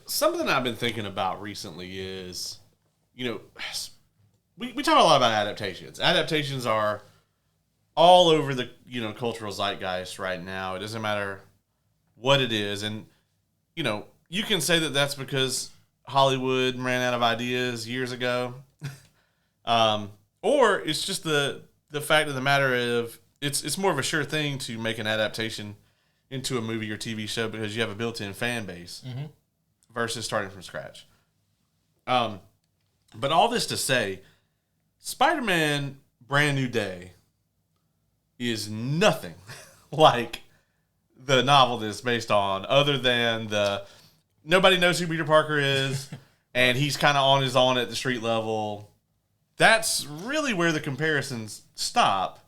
Something I've been thinking about recently is, we talk a lot about adaptations. Adaptations are all over the, cultural zeitgeist right now. It doesn't matter what it is. And, you can say that that's because Hollywood ran out of ideas years ago. Or it's just the fact of the matter of it's more of a sure thing to make an adaptation into a movie or TV show because you have a built-in fan base versus starting from scratch. But all this to say, Spider-Man Brand New Day is nothing like the novel that it's based on, other than nobody knows who Peter Parker is, and he's kind of on his own at the street level. That's really where the comparisons stop.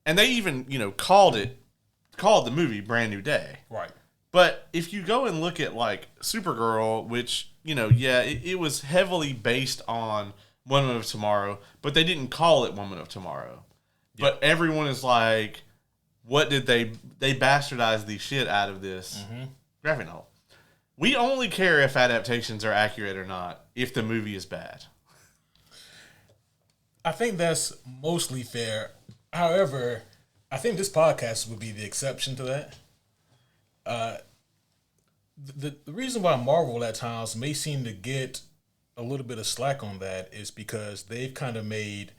And they even, called the movie Brand New Day. Right. But if you go and look at, like, Supergirl, which, it was heavily based on Woman of Tomorrow, but they didn't call it Woman of Tomorrow. Yep. But everyone is like, what did they bastardized the shit out of this graphic novel. We only care if adaptations are accurate or not, if the movie is bad. I think that's mostly fair. However, I think this podcast would be the exception to that. The reason why Marvel at times may seem to get a little bit of slack on that is because they've kind of made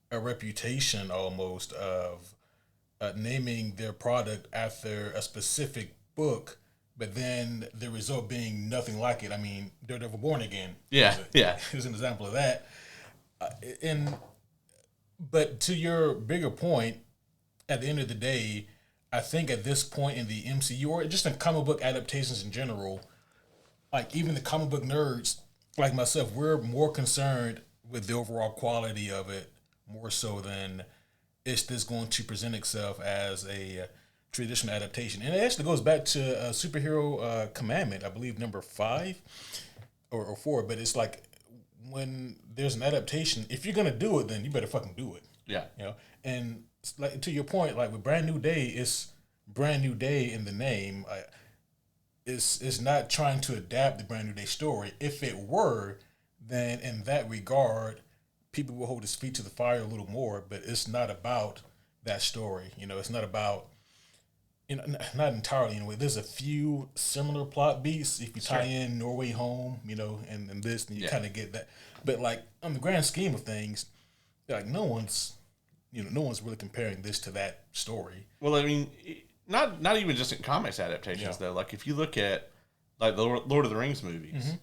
a reputation almost of naming their product after a specific book, but then the result being nothing like it. I mean, Daredevil Born Again. Yeah. Is an example of that. But to your bigger point, at the end of the day, I think at this point in the MCU, or just in comic book adaptations in general, like even the comic book nerds like myself, we're more concerned with the overall quality of it, more so than is this going to present itself as a traditional adaptation. And it actually goes back to Superhero Commandment, I believe number 5 or 4, but it's like when there's an adaptation, if you're going to do it, then you better fucking do it. Yeah. And like to your point, like with Brand New Day, it's Brand New Day in the name. It's not trying to adapt the Brand New Day story. If it were, then in that regard, people will hold his feet to the fire a little more, but it's not about that story. It's not about, not entirely anyway. There's a few similar plot beats. If you tie in Norway Home, and this, then you kind of get that. But like on the grand scheme of things, like no one's really comparing this to that story. Well, I mean, not even just in comics adaptations though. Like if you look at like the Lord of the Rings movies,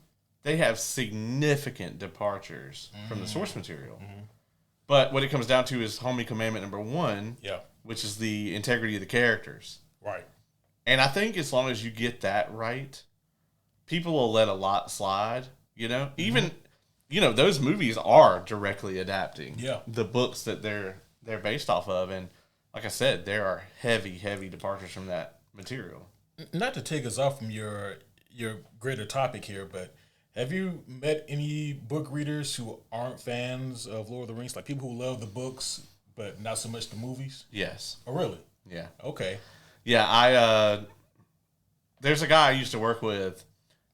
they have significant departures from the source material. But what it comes down to is Homie Commandment number 1, which is the integrity of the characters. Right. And I think as long as you get that right, people will let a lot slide, Even, those movies are directly adapting the books that they're based off of. And like I said, there are heavy, heavy departures from that material. Not to take us off from your greater topic here, but have you met any book readers who aren't fans of Lord of the Rings? Like people who love the books, but not so much the movies? Yes. Oh, really? Yeah. Okay. Yeah, there's a guy I used to work with,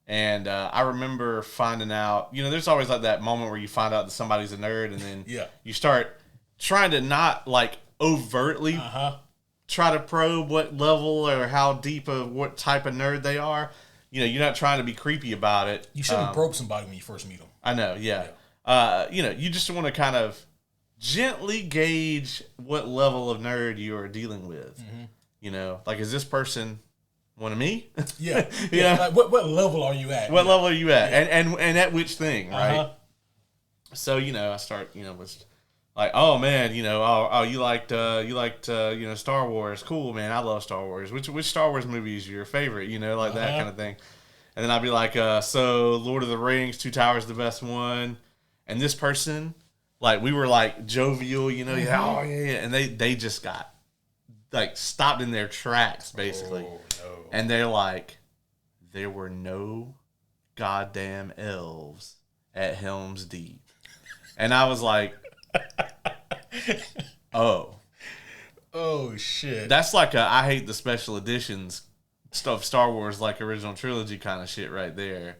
and I remember finding out, there's always like that moment where you find out that somebody's a nerd, and then you start trying to not like overtly try to probe what level or how deep of what type of nerd they are. You're not trying to be creepy about it. You shouldn't probe somebody when you first meet them. I know, yeah. You just want to kind of gently gauge what level of nerd you are dealing with. Like, is this person one of me? Yeah. Like, what level are you at? What level are you at? Yeah. And at which thing, right? So, I start, with like, oh man, you liked Star Wars. Cool, man. I love Star Wars. Which Star Wars movie is your favorite? Like that kind of thing. And then I'd be like, so Lord of the Rings, Two Towers, the best one. And this person, like, we were like jovial, oh yeah. And they just got like stopped in their tracks basically. Oh, no. And they're like, there were no goddamn elves at Helm's Deep. And I was like, oh shit. That's like I hate the special editions stuff Star Wars like original trilogy kind of shit right there.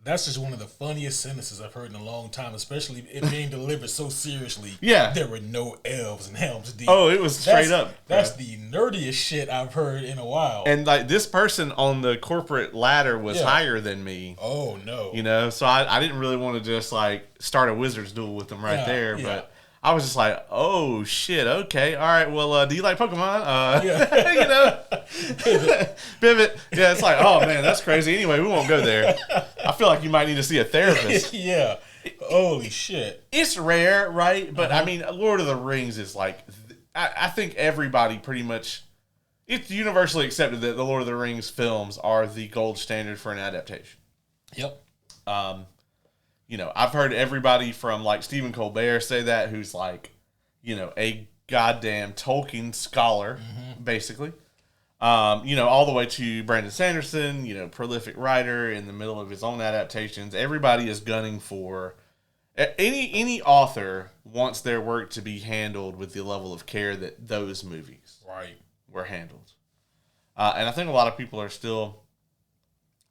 That's just one of the funniest sentences I've heard in a long time, especially it being delivered so seriously. Yeah. There were no elves in Helm's Deep. Oh, it was straight up. That's the nerdiest shit I've heard in a while. And like this person on the corporate ladder was higher than me. Oh no. You know, so I didn't really want to just like start a wizard's duel with them right there, but I was just like, oh shit, okay, all right. Well, do you like Pokemon? You know, pivot. Yeah, it's like, oh man, that's crazy. Anyway, we won't go there. I feel like you might need to see a therapist. Yeah. Holy shit. It's rare, right? But I mean, Lord of the Rings is like, I think everybody pretty much, it's universally accepted that the Lord of the Rings films are the gold standard for an adaptation. Yep. You know, I've heard everybody from like Stephen Colbert say that, who's like, you know, a goddamn Tolkien scholar, basically. You know, all the way to Brandon Sanderson, you know, prolific writer in the middle of his own adaptations. Everybody is gunning for any author wants their work to be handled with the level of care that those movies were handled. And I think a lot of people are still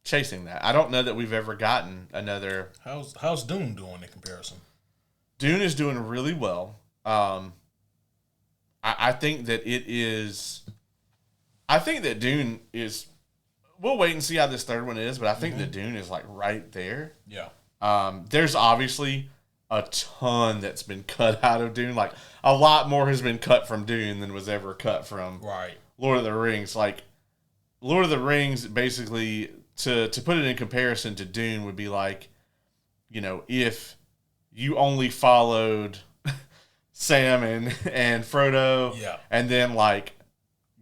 chasing that. I don't know that we've ever gotten another. How's Dune doing in comparison? Dune is doing really well. I think that it is. I think that Dune is. We'll wait and see how this third one is, but I think that Dune is like right there. Yeah. There's obviously a ton that's been cut out of Dune. Like a lot more has been cut from Dune than was ever cut from Lord of the Rings. Like Lord of the Rings, basically, to put it in comparison to Dune would be like, you know, if you only followed Sam and Frodo, and then like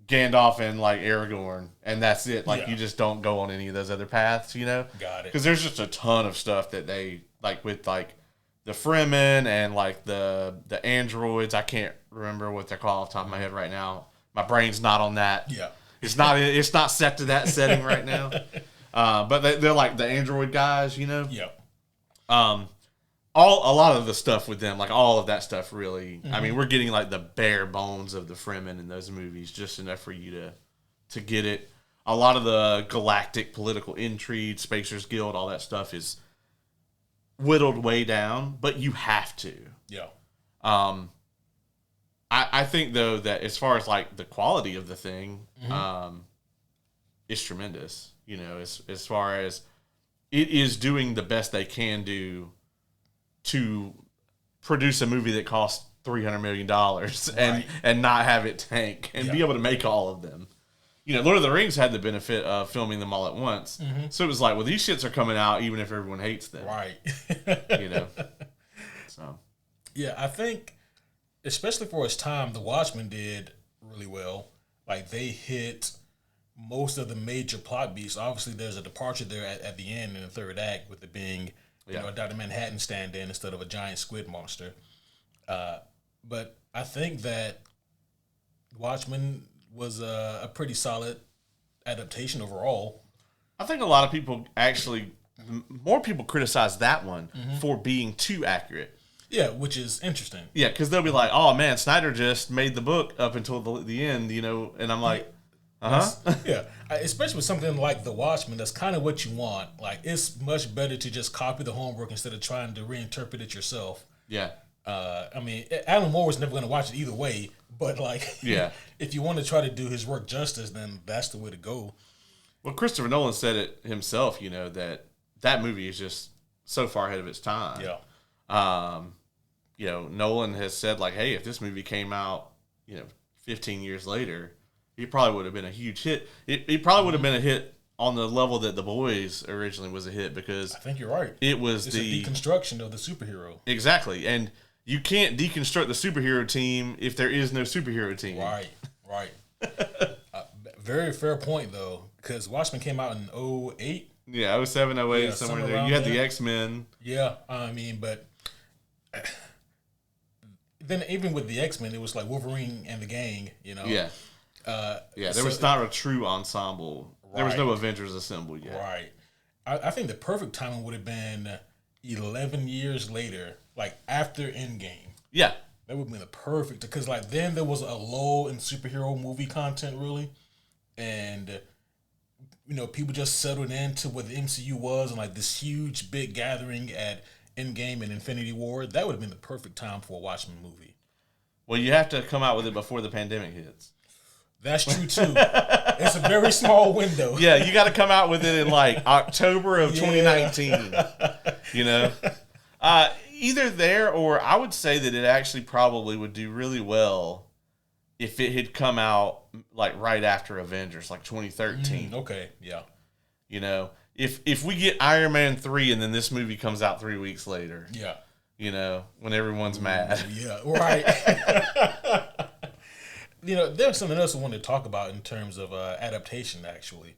Gandalf and like Aragorn, and that's it. Like you just don't go on any of those other paths, you know? Got it. Because there's just a ton of stuff that they like with like the Fremen and like the androids. I can't remember what they're called off the top of my head right now. My brain's not on that. Yeah. It's not set to that setting right now. But they're like the android guys, you know? Yeah. A lot of the stuff with them, like all of that stuff really, I mean, we're getting like the bare bones of the Fremen in those movies, just enough for you to get it. A lot of the galactic political intrigue, Spacer's Guild, all that stuff is whittled way down, but you have to. Yeah. I think though that as far as like the quality of the thing, it's tremendous. You know, as far as it is doing the best they can do to produce a movie that costs $300 million and not have it tank and be able to make all of them. You know, Lord of the Rings had the benefit of filming them all at once. So it was like, well, these shits are coming out even if everyone hates them. Right. You know? So. Yeah, I think, especially for its time, The Watchmen did really well. Like, they hit most of the major plot beats. Obviously, there's a departure there at the end in the third act with it being, you know, a Dr. Manhattan stand-in instead of a giant squid monster. But I think that Watchmen was a pretty solid adaptation overall. I think a lot of people actually, more people criticize that one for being too accurate. Yeah, which is interesting. Yeah, because they'll be like, oh man, Snyder just made the book up until the end, you know, and I'm like, yeah, especially with something like The Watchmen, that's kind of what you want. Like, it's much better to just copy the homework instead of trying to reinterpret it yourself. Yeah. I mean, Alan Moore was never going to watch it either way, but like, if you want to try to do his work justice, then that's the way to go. Well, Christopher Nolan said it himself, you know, that movie is just so far ahead of its time. Yeah. You know, Nolan has said like, hey, if this movie came out, you know, 15 years later, it probably would have been a huge hit. It probably would have been a hit on the level that The Boys originally was a hit, because I think you're right. It's a deconstruction of the superhero. Exactly. And you can't deconstruct the superhero team if there is no superhero team. Right. Very fair point, though, because Watchmen came out in 08. Yeah, 07, 08, somewhere there. You had the X-Men. Yeah, I mean, but then even with the X-Men, it was like Wolverine and the gang, you know? Yeah. There was not a true ensemble. There was no Avengers assembled yet. Right. I think the perfect timing would have been 11 years later, like after Endgame. Yeah. That would have been the perfect, because like then there was a lull in superhero movie content, really. and people just settled into what the MCU was, and like this huge big gathering at Endgame and Infinity War, that would have been the perfect time for a Watchmen movie. Well, you have to come out with it before the pandemic hits. That's true too. It's a very small window. Yeah, you got to come out with it in like October of 2019. Either there, or I would say that it actually probably would do really well if it had come out like right after Avengers, like 2013. Okay, yeah. If we get Iron Man 3 and then this movie comes out 3 weeks later. Yeah. When everyone's mad. Yeah, right. There's something else I wanted to talk about in terms of adaptation, actually.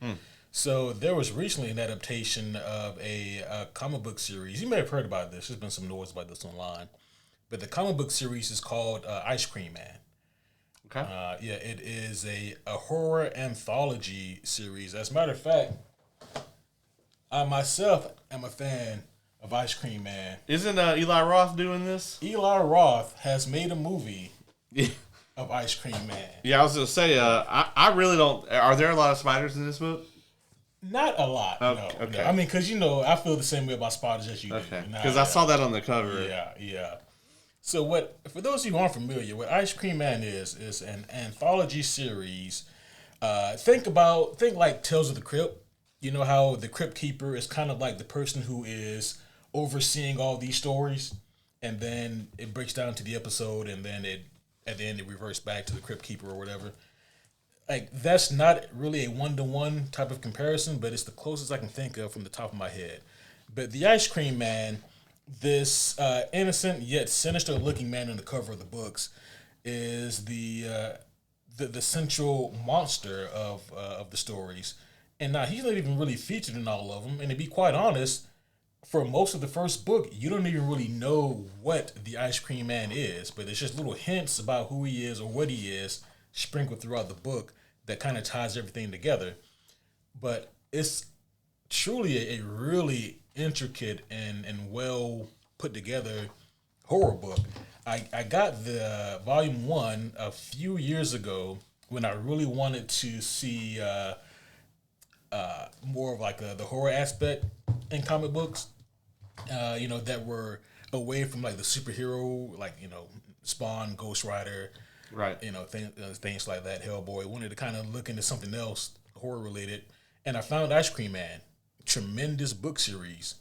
So there was recently an adaptation of a comic book series. You may have heard about this. There's been some noise about this online. But the comic book series is called Ice Cream Man. Okay. It is a horror anthology series. As a matter of fact, I myself am a fan of Ice Cream Man. Isn't Eli Roth doing this? Eli Roth has made a movie of Ice Cream Man. Yeah, I was going to say, I really don't... Are there a lot of spiders in this book? Not a lot, no. Okay. I mean, because, I feel the same way about spiders as you do. Okay, because I saw that on the cover. Yeah. So for those of you who aren't familiar, what Ice Cream Man is an anthology series. Think like Tales of the Crypt. You know how the Crypt Keeper is kind of like the person who is overseeing all these stories, and then it breaks down to the episode, and then at the end it reverts back to the Crypt Keeper or whatever. Like, that's not really a one-to-one type of comparison, but it's the closest I can think of from the top of my head. But the Ice Cream Man, this innocent yet sinister-looking man on the cover of the books, is the central monster of the stories. And now he's not even really featured in all of them. And to be quite honest, for most of the first book, you don't even really know what the Ice Cream Man is. But it's just little hints about who he is or what he is sprinkled throughout the book that kind of ties everything together. But it's truly a really intricate and well put together horror book. I got the volume 1 a few years ago when I really wanted to see more of like the horror aspect in comic books, that were away from like the superhero, like, Spawn, Ghost Rider, right? Things like that. Hellboy. Wanted to kind of look into something else horror related, and I found Ice Cream Man. Tremendous book series.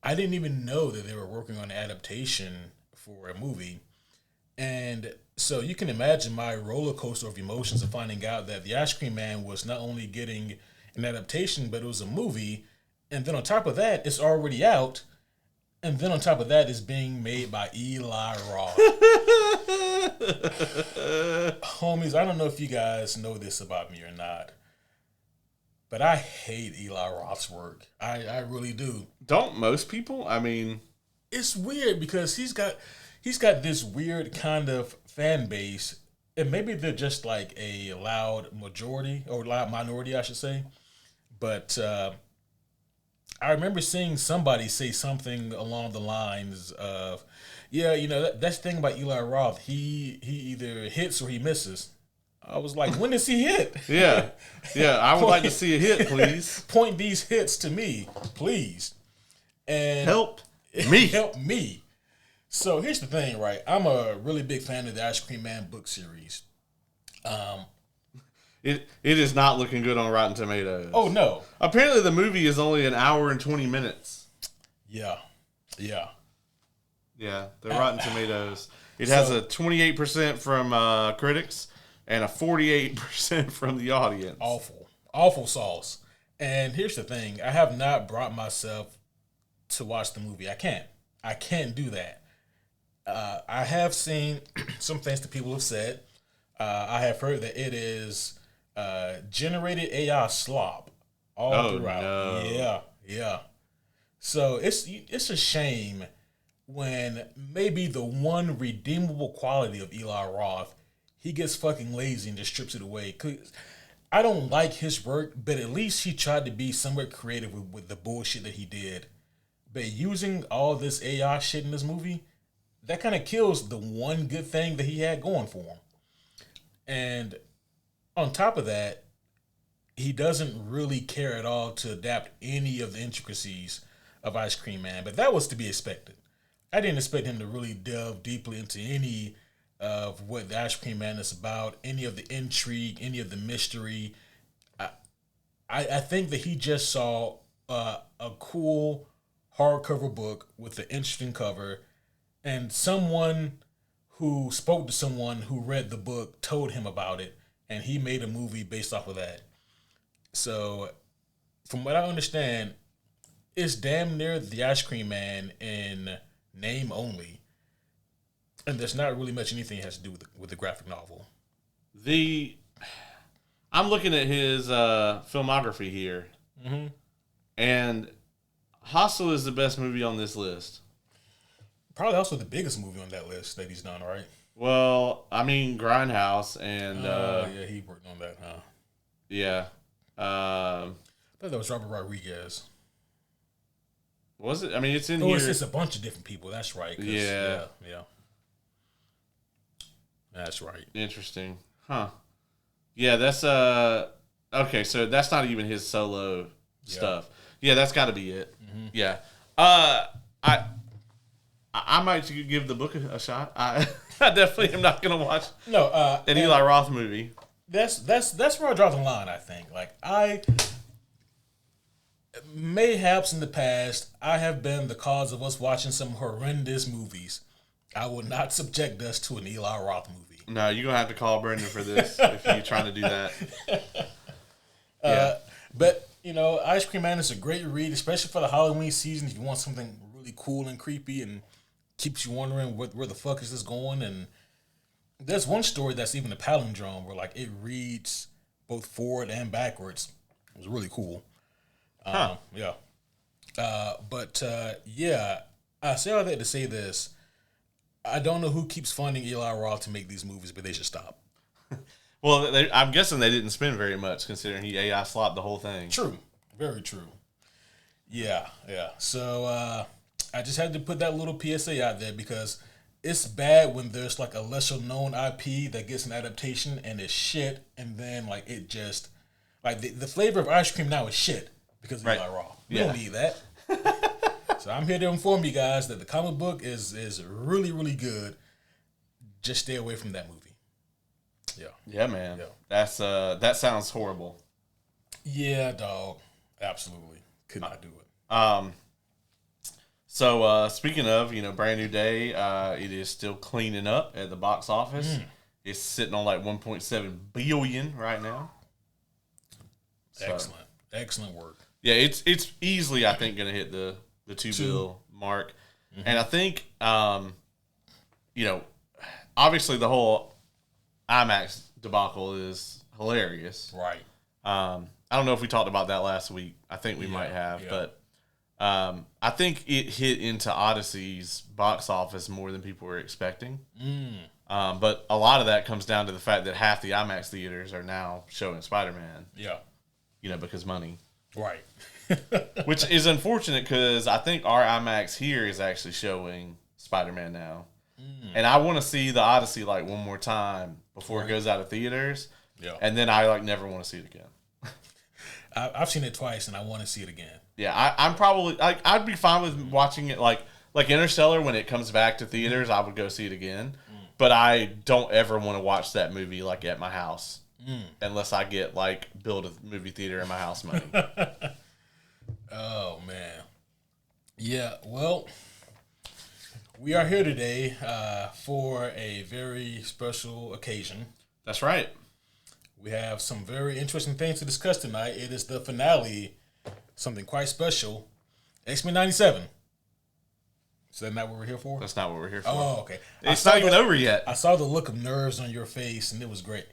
I didn't even know that they were working on an adaptation for a movie, and so you can imagine my roller coaster of emotions of finding out that the Ice Cream Man was not only getting an adaptation, but it was a movie, and then on top of that, it's already out, and then on top of that, it's being made by Eli Roth. Homies, I don't know if you guys know this about me or not, but I hate Eli Roth's work. I really do. Don't most people? I mean, it's weird because he's got this weird kind of fan base, and maybe they're just like a loud majority or loud minority, I should say. But I remember seeing somebody say something along the lines of, that's the thing about Eli Roth. He either hits or he misses. I was like, when does he hit? Yeah. I would like to see a hit, please. Point these hits to me, please. And help me. Help me. So here's the thing, right? I'm a really big fan of the Ice Cream Man book series. It is not looking good on Rotten Tomatoes. Oh, no. Apparently the movie is only an hour and 20 minutes. Yeah. The Rotten Tomatoes. It has a 28% from critics and a 48% from the audience. Awful sauce. And here's the thing. I have not brought myself to watch the movie. I can't do that. I have seen some things that people have said. I have heard that it is generated AI slop all throughout. No. Yeah. So it's a shame when maybe the one redeemable quality of Eli Roth, he gets fucking lazy and just strips it away. 'Cause I don't like his work, but at least he tried to be somewhat creative with the bullshit that he did. But using all this AI shit in this movie, that kind of kills the one good thing that he had going for him. And on top of that, he doesn't really care at all to adapt any of the intricacies of Ice Cream Man, but that was to be expected. I didn't expect him to really delve deeply into any of what the Ice Cream Man is about, any of the intrigue, any of the mystery. I think that he just saw a cool hardcover book with an interesting cover, and someone who spoke to someone who read the book told him about it, and he made a movie based off of that. So, from what I understand, it's damn near the Ice Cream Man in name only, and there's not really much anything that has to do with the graphic novel. I'm looking at his filmography here, and Hostel is the best movie on this list. Probably also the biggest movie on that list that he's done, right? Well, I mean, Grindhouse and... yeah, he worked on that, huh? Yeah. I thought that was Robert Rodriguez. Was it? I mean, it's in here. It's a bunch of different people. That's right. Yeah. That's right. Interesting. Huh. Yeah, that's... Okay, so that's not even his solo stuff. Yeah, that's got to be it. Mm-hmm. Yeah. I might give the book a shot. I definitely am not going to watch an Eli Roth movie. That's where I draw the line, I think. Like, mayhaps in the past, I have been the cause of us watching some horrendous movies. I will not subject us to an Eli Roth movie. No, you're going to have to call Brendan for this if you're trying to do that. Yeah. But, Ice Cream Man is a great read, especially for the Halloween season if you want something really cool and creepy and keeps you wondering where the fuck is this going. And there's one story that's even a palindrome where, like, it reads both forward and backwards. It was really cool. Yeah. I say all that to say this. I don't know who keeps funding Eli Roth to make these movies, but they should stop. Well, I'm guessing they didn't spend very much, considering he AI slopped the whole thing. True. Very true. Yeah. So I just had to put that little PSA out there because it's bad when there's like a lesser known IP that gets an adaptation and it's shit, and then like it just like the flavor of ice cream now is shit because of Eli Roth. We don't need that. So I'm here to inform you guys that the comic book is really, really good. Just stay away from that movie. Yeah. Yeah, man. Yeah. That sounds horrible. Yeah, dog. Absolutely. Could not do it. So speaking of, Brand New Day, it is still cleaning up at the box office. It's sitting on like 1.7 billion right now. So, Excellent work. Yeah, it's easily, I think, going to hit the 2 bill mark. Mm-hmm. And I think, obviously the whole IMAX debacle is hilarious. Right. I don't know if we talked about that last week. I think we might have, but I think it hit into Odyssey's box office more than people were expecting. But a lot of that comes down to the fact that half the IMAX theaters are now showing Spider-Man. Yeah. Because money. Right. Which is unfortunate because I think our IMAX here is actually showing Spider-Man now. And I want to see the Odyssey like one more time before it goes out of theaters. Yeah. And then I like never want to see it again. I've seen it twice and I want to see it again. Yeah, I'm probably like I'd be fine with watching it like Interstellar when it comes back to theaters. I would go see it again. But I don't ever want to watch that movie like at my house unless I get like build a movie theater in my house money. Oh man, yeah. Well, we are here today for a very special occasion. That's right. We have some very interesting things to discuss tonight. It is the finale, something quite special. X-Men 97. Is that not what we're here for? That's not what we're here for. Oh, okay. It's not even over yet. I saw the look of nerves on your face, and it was great.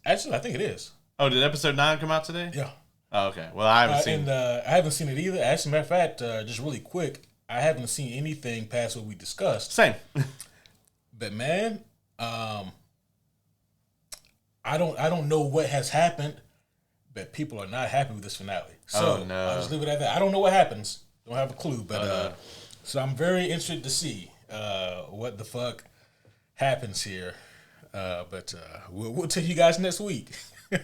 Actually, I think it is. Oh, did episode 9 come out today? Yeah. Oh, okay. Well, I haven't seen it. I haven't seen it either. As a matter of fact, just really quick, I haven't seen anything past what we discussed. Same. But man, I don't know what has happened, but people are not happy with this finale. So I'll just leave it at that. I don't know what happens. Don't have a clue, but so I'm very interested to see what the fuck happens here. But we'll tell you guys next week.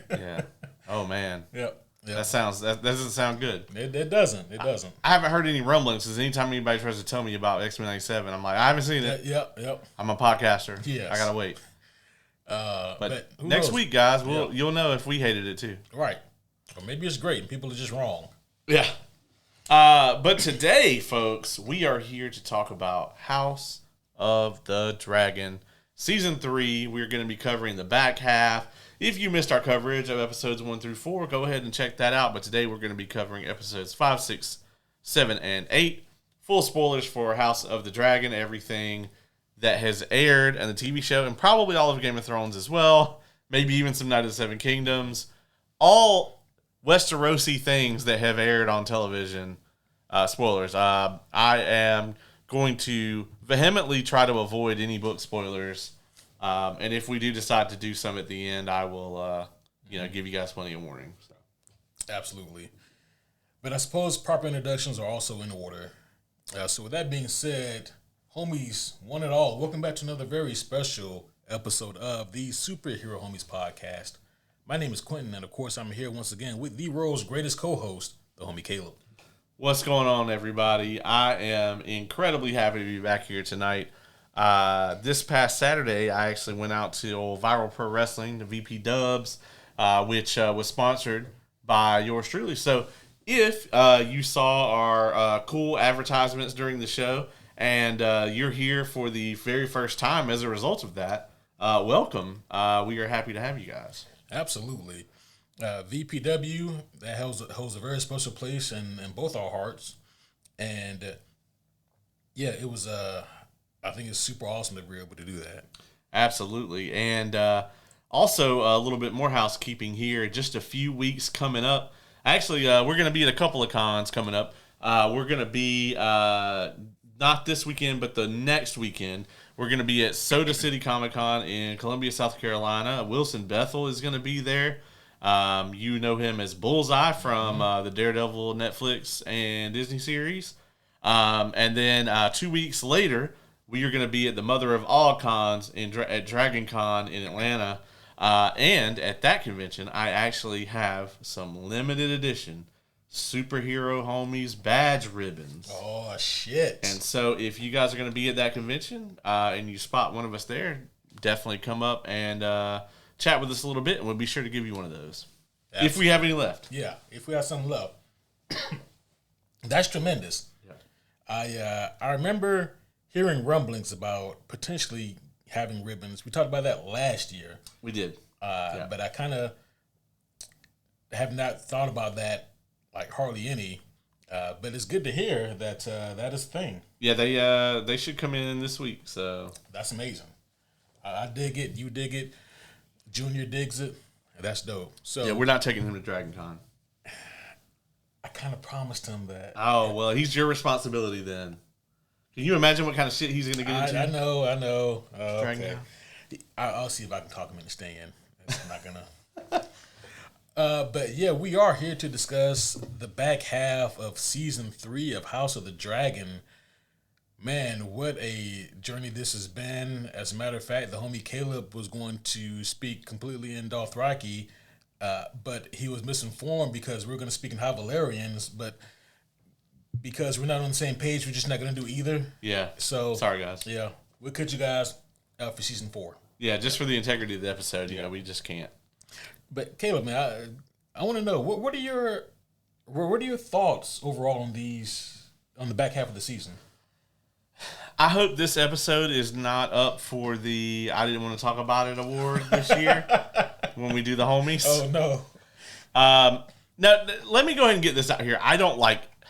Yeah. Oh man. Yep. That doesn't sound good. It doesn't. It doesn't. I haven't heard any rumblings because anytime anybody tries to tell me about X-Men 97, I'm like, I haven't seen it. Yep. I'm a podcaster. Yes. I gotta wait. But next knows? week, guys, you'll know if we hated it too. Right. Or maybe it's great and people are just wrong. Yeah. But today, folks, we are here to talk about House of the Dragon. Season 3, we're going to be covering the back half. If you missed our coverage of episodes 1 through 4, go ahead and check that out. But today we're going to be covering episodes 5, 6, 7, and 8. Full spoilers for House of the Dragon, everything that has aired on the TV show, and probably all of Game of Thrones as well. Maybe even some Night of the Seven Kingdoms. All Westerosi things that have aired on television. Spoilers. I am going to vehemently try to avoid any book spoilers. And if we do decide to do some at the end, I will, give you guys plenty of warning. So. Absolutely. But I suppose proper introductions are also in order. So with that being said, homies, one and all, welcome back to another very special episode of the Superhero Homies podcast. My name is Quentin, and of course, I'm here once again with the world's greatest co-host, the homie Caleb. What's going on, everybody? I am incredibly happy to be back here tonight. This past Saturday, I actually went out to old Viral Pro Wrestling, the VP Dubs, which was sponsored by yours truly. So if you saw our cool advertisements during the show and you're here for the very first time as a result of that, welcome. We are happy to have you guys. Absolutely. VPW, that holds a very special place in both our hearts. And it was, I think it's super awesome that we're able to do that. Absolutely. And also a little bit more housekeeping here. Just a few weeks coming up. Actually, we're going to be at a couple of cons coming up. We're going to be, not this weekend, but the next weekend. We're going to be at Soda City Comic Con in Columbia, South Carolina. Wilson Bethel is going to be there. You know him as Bullseye from the Daredevil Netflix and Disney series. And then 2 weeks later, we are going to be at the Mother of All Cons at Dragon Con in Atlanta. And at that convention, I actually have some limited edition Superhero Homies badge ribbons. Oh, shit. And so if you guys are going to be at that convention and you spot one of us there, definitely come up and chat with us a little bit, and we'll be sure to give you one of those. Absolutely. If we have any left. Yeah, if we have some left. That's tremendous. Yeah. I remember hearing rumblings about potentially having ribbons. We talked about that last year. We did. But I kind of have not thought about that like hardly any. But it's good to hear that that is a thing. Yeah, they should come in this week. So that's amazing. I dig it. You dig it. Junior digs it. That's dope. So yeah, we're not taking him to Dragon Con. I kind of promised him that. Oh, well, he's your responsibility then. Can you imagine what kind of shit he's going to get into? I know. Dragon Okay. I'll see if I can talk him into staying. I'm not going to. But yeah, we are here to discuss the back half of season 3 of House of the Dragon. Man, what a journey this has been. As a matter of fact, the homie Caleb was going to speak completely in Dothraki, but he was misinformed because we were going to speak in High Valyrians, but because we're not on the same page, we're just not going to do either. Yeah. So sorry, guys. Yeah, we'll cut you guys out for season 4. Yeah, just for the integrity of the episode, we just can't. But Caleb, man, I want to know what are your thoughts overall on the back half of the season? I hope this episode is not up for the I didn't want to talk about it award this year when we do the homies. Oh no. Now let me go ahead and get this out here. I don't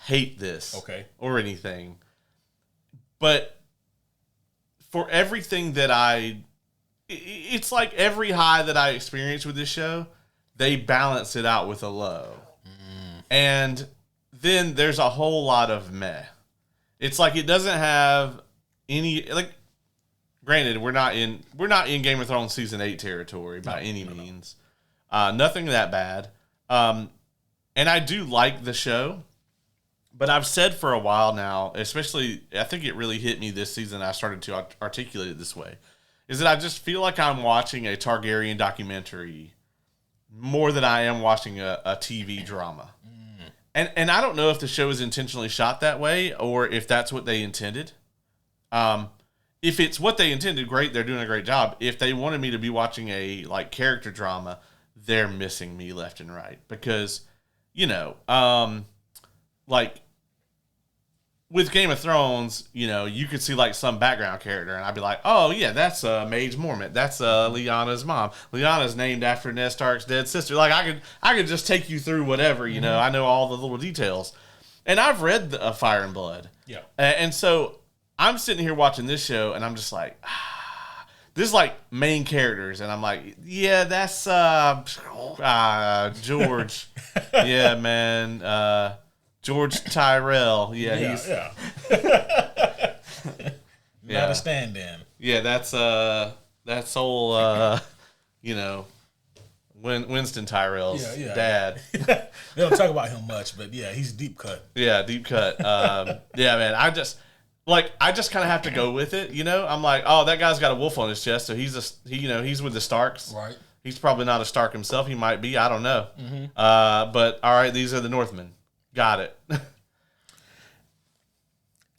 hate this or anything, but for everything that it's like every high that I experience with this show, they balance it out with a low. And then there's a whole lot of meh. It's like it doesn't have any, granted, we're not in Game of Thrones season 8 territory by any means. Nothing that bad. And I do like the show, but I've said for a while now, especially I think it really hit me this season, I started to articulate it this way, is that I just feel like I'm watching a Targaryen documentary more than I am watching a TV drama. And I don't know if the show is intentionally shot that way or if that's what they intended. If it's what they intended, great, they're doing a great job. If they wanted me to be watching a like character drama, they're missing me left and right because, like with Game of Thrones, you could see like some background character, and I'd be like, oh yeah, that's Mage Mormont, that's Lyanna's mom. Lyanna's named after Ned Stark's dead sister. Like I could just take you through whatever, I know all the little details, and I've read Fire and Blood, and so I'm sitting here watching this show, and I'm just like, this is like main characters, and I'm like, yeah, that's George, yeah, man. George Tyrell. He's not a stand-in. Yeah, that's old Winston Tyrell's dad. They don't talk about him much, but yeah, he's deep cut. Yeah, deep cut. Yeah, man. I just kind of have to go with it, I'm like, oh, that guy's got a wolf on his chest, so he's he's with the Starks. Right. He's probably not a Stark himself. He might be. I don't know. But all right, these are the Northmen. Got it.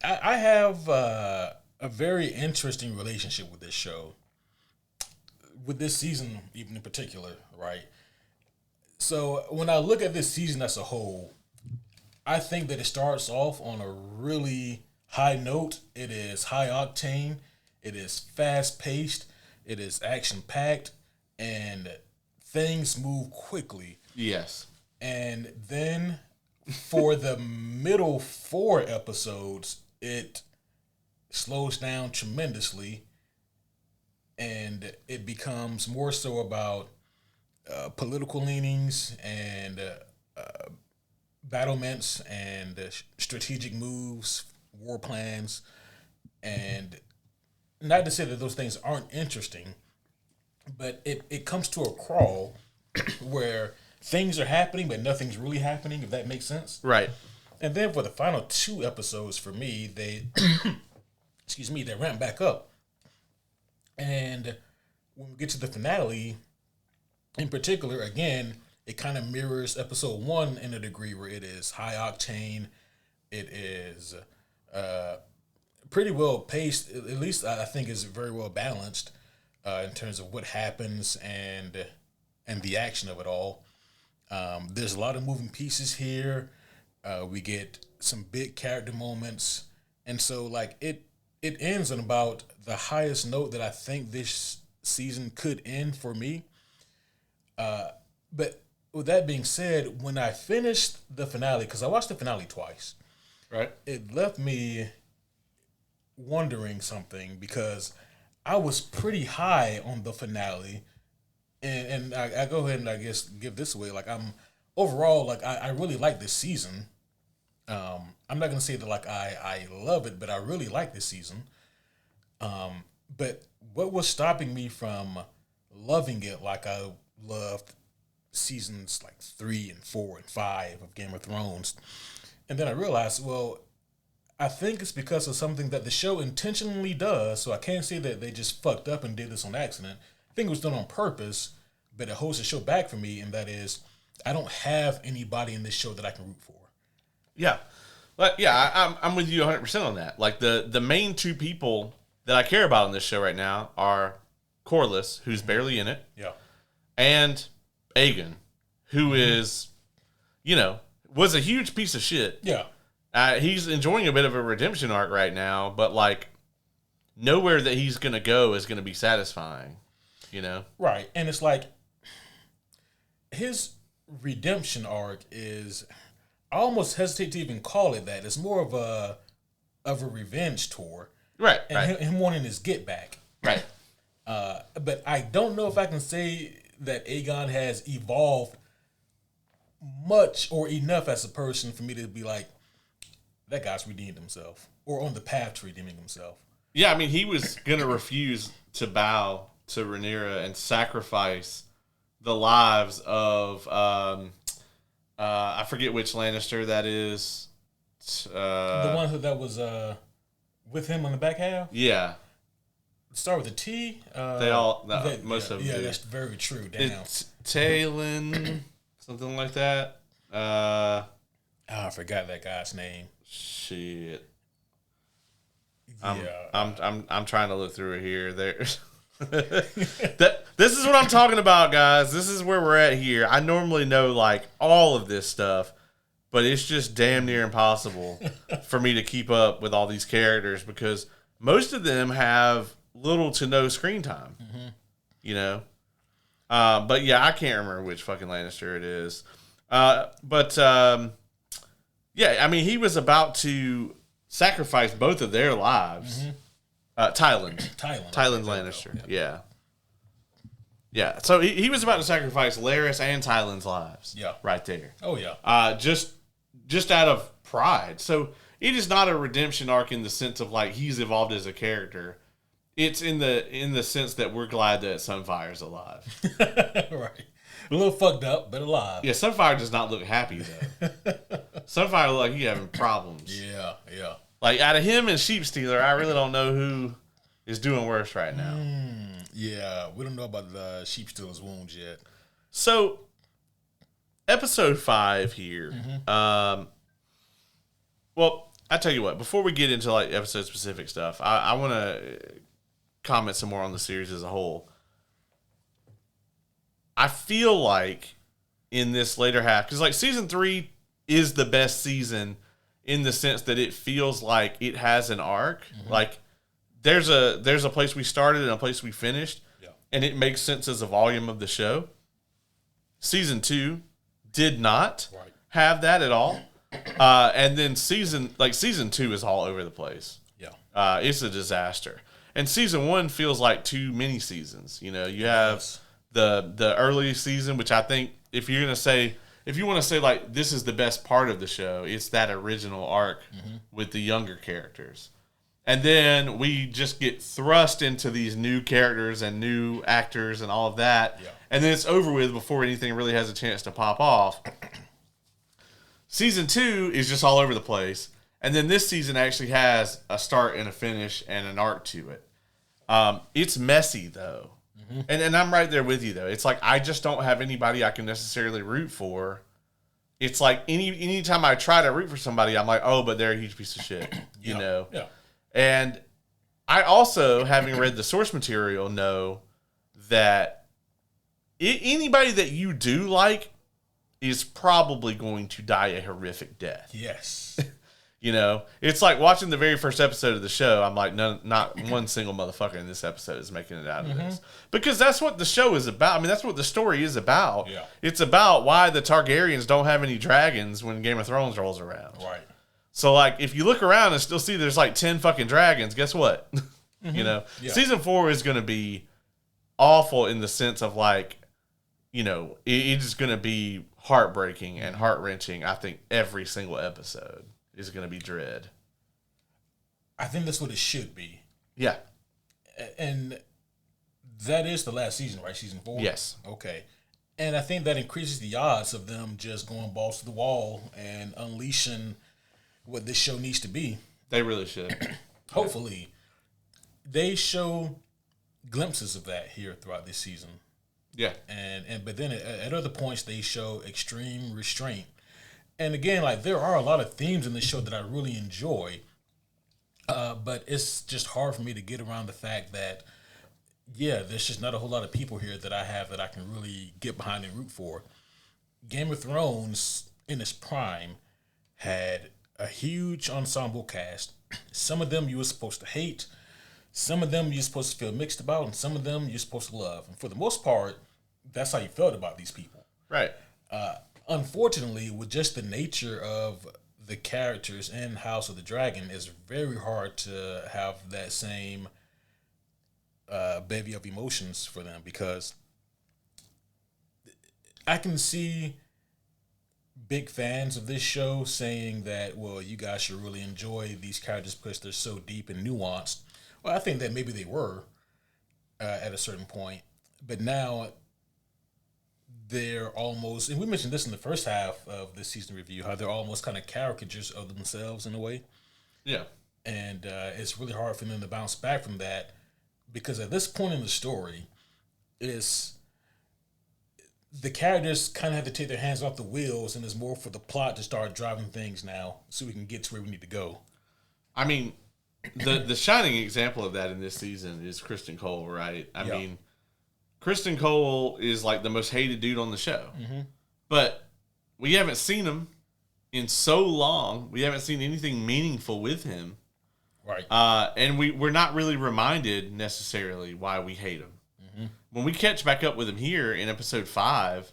I have a very interesting relationship with this show, with this season even in particular, right? So when I look at this season as a whole, I think that it starts off on a really high note. It is high octane. It is fast paced. It is action packed, and things move quickly. Yes. And then for the middle 4 episodes, it slows down tremendously, and it becomes more so about political leanings and battlements and strategic moves, war plans, and not to say that those things aren't interesting, but it comes to a crawl where things are happening, but nothing's really happening, if that makes sense. Right. And then for the final 2 episodes, for me, they, they ramp back up. And when we get to the finale, in particular, again, it kind of mirrors episode 1 in a degree where it is high octane. It is pretty well paced. At least I think is very well balanced in terms of what happens and the action of it all. There's a lot of moving pieces here. We get some big character moments, and so like it ends on about the highest note that I think this season could end for me. But with that being said, when I finished the finale, because I watched the finale twice, right, it left me wondering something, because I was pretty high on the finale. And I go ahead and I guess give this away. Like I'm overall, like I really like this season. I'm not gonna say that like I love it, but I really like this season. But what was stopping me from loving it like I loved seasons like 3 and 4 and 5 of Game of Thrones? And then I realized, well, I think it's because of something that the show intentionally does. So I can't say that they just fucked up and did this on accident. I think it was done on purpose, but it holds the show back for me, and that is, I don't have anybody in this show that I can root for. Yeah. But yeah, I'm with you 100% on that. Like the main 2 people that I care about on this show right now are Corlys, who's barely in it. Yeah. And Aegon, who is, was a huge piece of shit. Yeah. He's enjoying a bit of a redemption arc right now, but like nowhere that he's going to go is going to be satisfying, Right. And it's like his redemption arc is, I almost hesitate to even call it that. It's more of a revenge tour. Right. And him wanting his get back. Right. But I don't know if I can say that Aegon has evolved much or enough as a person for me to be like, that guy's redeemed himself, or on the path to redeeming himself. Yeah, I mean, he was going to refuse to bow to Rhaenyra and sacrifice the lives of, I forget which Lannister that is. The one that was with him on the back half? Yeah. Start with a T. They all, most of them. Yeah, do. that's very true. Damn. It's Talon, something like that. I forgot that guy's name. Shit. Yeah. I'm trying to look through it here. This is what I'm talking about, guys. This is where we're at here. I normally know like all of this stuff, but it's just damn near impossible for me to keep up with all these characters because most of them have little to no screen time. Mm-hmm. You know? But yeah, I can't remember which fucking Lannister it is. Yeah, I mean, he was about to sacrifice both of their lives. Mm-hmm. Tyland Lannister. Yeah. Yeah. So he was about to sacrifice Larys and Tyland's lives. Yeah. Right there. Oh yeah. Just out of pride. So it is not a redemption arc in the sense of like he's evolved as a character. It's in the sense that we're glad that Sunfire's alive. Right. A little fucked up, but alive. Yeah, Sunfire does not look happy though. Sunfire look like he's having problems. Yeah. Like out of him and Sheepstealer, I really don't know who is doing worse right now. Yeah, we don't know about the Sheepstealer's wounds yet. So, episode 5 here. Mm-hmm. Well, I tell you what. Before we get into like episode specific stuff, I want to comment some more on the series as a whole. I feel like in this later half, because like season 3 is the best season in the sense that it feels like it has an arc. Mm-hmm. Like there's a place we started and a place we finished, and it makes sense as a volume of the show. Season 2 did not have that at all, and then season 2 is all over the place. Yeah, it's a disaster. And season 1 feels like too many seasons. You know, you have the early season, which I think if you want to say like this is the best part of the show, it's that original arc with the younger characters. And then we just get thrust into these new characters and new actors and all of that. Yeah. And then it's over with before anything really has a chance to pop off. Season 2 is just all over the place. And then this season actually has a start and a finish and an arc to it. It's messy though. And I'm right there with you, though. It's like I just don't have anybody I can necessarily root for. It's like anytime I try to root for somebody, I'm like, oh, but they're a huge piece of shit, you know? Yeah. And I also, having read the source material, know that anybody that you do like is probably going to die a horrific death. Yes. You know, it's like watching the very first episode of the show. I'm like, no, not one single motherfucker in this episode is making it out of this. Because that's what the show is about. I mean, that's what the story is about. Yeah. It's about why the Targaryens don't have any dragons when Game of Thrones rolls around. Right. So, like, if you look around and still see there's like 10 fucking dragons, guess what? You know, season 4 is going to be awful in the sense of like, you know, it's going to be heartbreaking and heart-wrenching. I think every single episode is going to be dread. I think that's what it should be. Yeah. And that is the last season, right? Season 4? Yes. Okay. And I think that increases the odds of them just going balls to the wall and unleashing what this show needs to be. They really should. Hopefully. They show glimpses of that here throughout this season. Yeah. But then at other points they show extreme restraint. And again, like there are a lot of themes in this show that I really enjoy, but it's just hard for me to get around the fact that, there's just not a whole lot of people here that I have that I can really get behind and root for. Game of Thrones, in its prime, had a huge ensemble cast. Some of them you were supposed to hate, some of them you're supposed to feel mixed about, and some of them you're supposed to love. And for the most part, that's how you felt about these people. Right. Unfortunately, with just the nature of the characters in House of the Dragon, it's very hard to have that same bevy of emotions for them, because I can see big fans of this show saying that, well, you guys should really enjoy these characters because they're so deep and nuanced. Well, I think that maybe they were at a certain point, but now they're almost, and we mentioned this in the first half of this season review, how they're almost kind of caricatures of themselves in a way. Yeah. And it's really hard for them to bounce back from that because at this point in the story, it's the characters kind of have to take their hands off the wheels, and it's more for the plot to start driving things now, so we can get to where we need to go. I mean, the shining example of that in this season is Kristen Cole, right? I mean, Kristen Cole is like the most hated dude on the show, but we haven't seen him in so long. We haven't seen anything meaningful with him, right? And we're not really reminded necessarily why we hate him. When we catch back up with him here in episode 5,